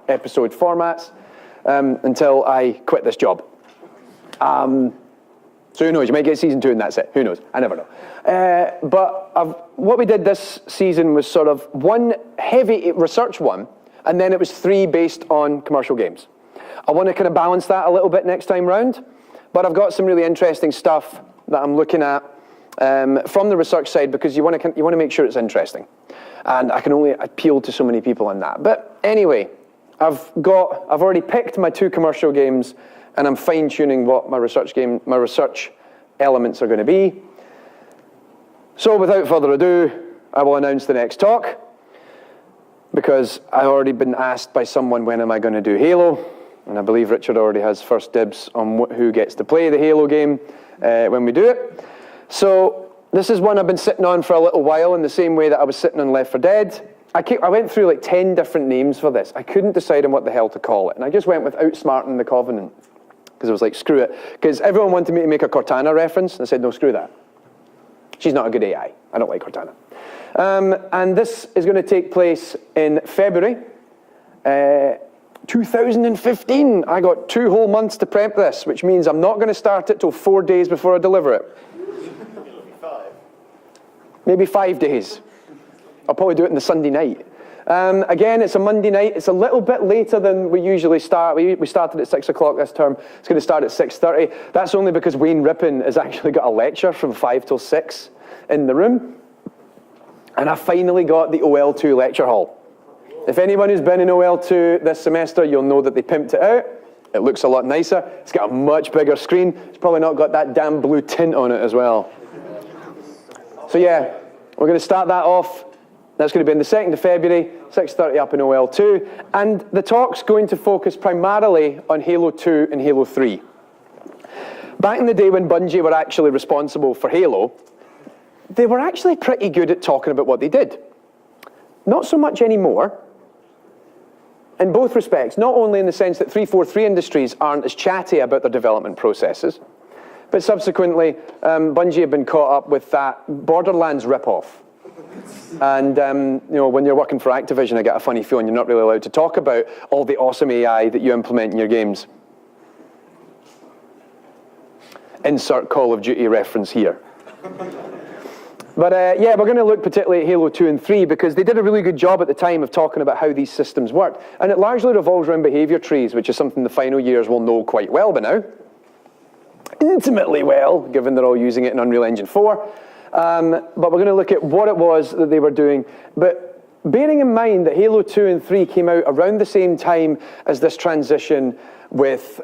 episode formats until I quit this job. So who knows, you might get season 2 and that's it. Who knows? I never know. But what we did this season was sort of 1 heavy research one, and then it was 3 based on commercial games. I want to kind of balance that a little bit next time round, but I've got some really interesting stuff that I'm looking at from the research side, because you want to make sure it's interesting. And I can only appeal to so many people on that. But anyway, I've already picked my 2 commercial games, and I'm fine-tuning what my research elements are going to be. So without further ado, I will announce the next talk, because I've already been asked by someone, when am I going to do Halo? And I believe Richard already has first dibs on who gets to play the Halo game when we do it. So this is one I've been sitting on for a little while, in the same way that I was sitting on Left 4 Dead. I went through 10 different names for this. I couldn't decide on what the hell to call it, and I just went with Outsmarting the Covenant, because I was like, screw it. Because everyone wanted me to make a Cortana reference, and I said, no, screw that. She's not a good AI. I don't like Cortana. And this is going to take place in February 2015. I got 2 whole months to prep this, which means I'm not going to start it till 4 days before I deliver it. Maybe 5 days. I'll probably do it on the Sunday night. Again, it's a Monday night. It's a little bit later than we usually start. We started at 6 o'clock this term. It's going to start at 6:30. That's only because Wayne Rippon has actually got a lecture from 5 till 6 in the room. and I finally got the OL2 lecture hall. If anyone who's been in OL2 this semester, you'll know that they pimped it out. It looks a lot nicer. It's got a much bigger screen. It's probably not got that damn blue tint on it as well. So yeah, we're going to start that off. That's going to be on the 2nd of February, 6:30 up in OL2. And the talk's going to focus primarily on Halo 2 and Halo 3. Back in the day when Bungie were actually responsible for Halo, they were actually pretty good at talking about what they did. Not so much anymore. In both respects, not only in the sense that 343 Industries aren't as chatty about their development processes, but subsequently, Bungie have been caught up with that Borderlands ripoff. And when you're working for Activision, I get a funny feeling you're not really allowed to talk about all the awesome AI that you implement in your games. Insert Call of Duty reference here. But yeah, we're going to look particularly at Halo 2 and 3 because they did a really good job at the time of talking about how these systems work. And it largely revolves around behavior trees, which is something the final years will know quite well by now. Intimately well, given they're all using it in Unreal Engine 4. But we're going to look at what it was that they were doing. But bearing in mind that Halo 2 and 3 came out around the same time as this transition with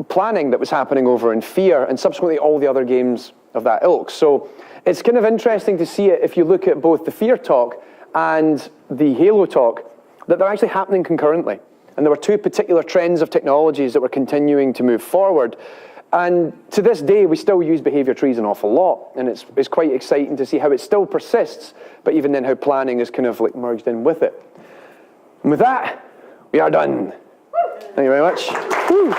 planning that was happening over in Fear and subsequently all the other games of that ilk. So it's kind of interesting to see it if you look at both the Fear talk and the Halo talk, that they're actually happening concurrently. And there were two particular trends of technologies that were continuing to move forward. And to this day, we still use behavior trees an awful lot. And it's quite exciting to see how it still persists, but even then how planning is kind of like merged in with it. And with that, we are done. Thank you very much. Woo.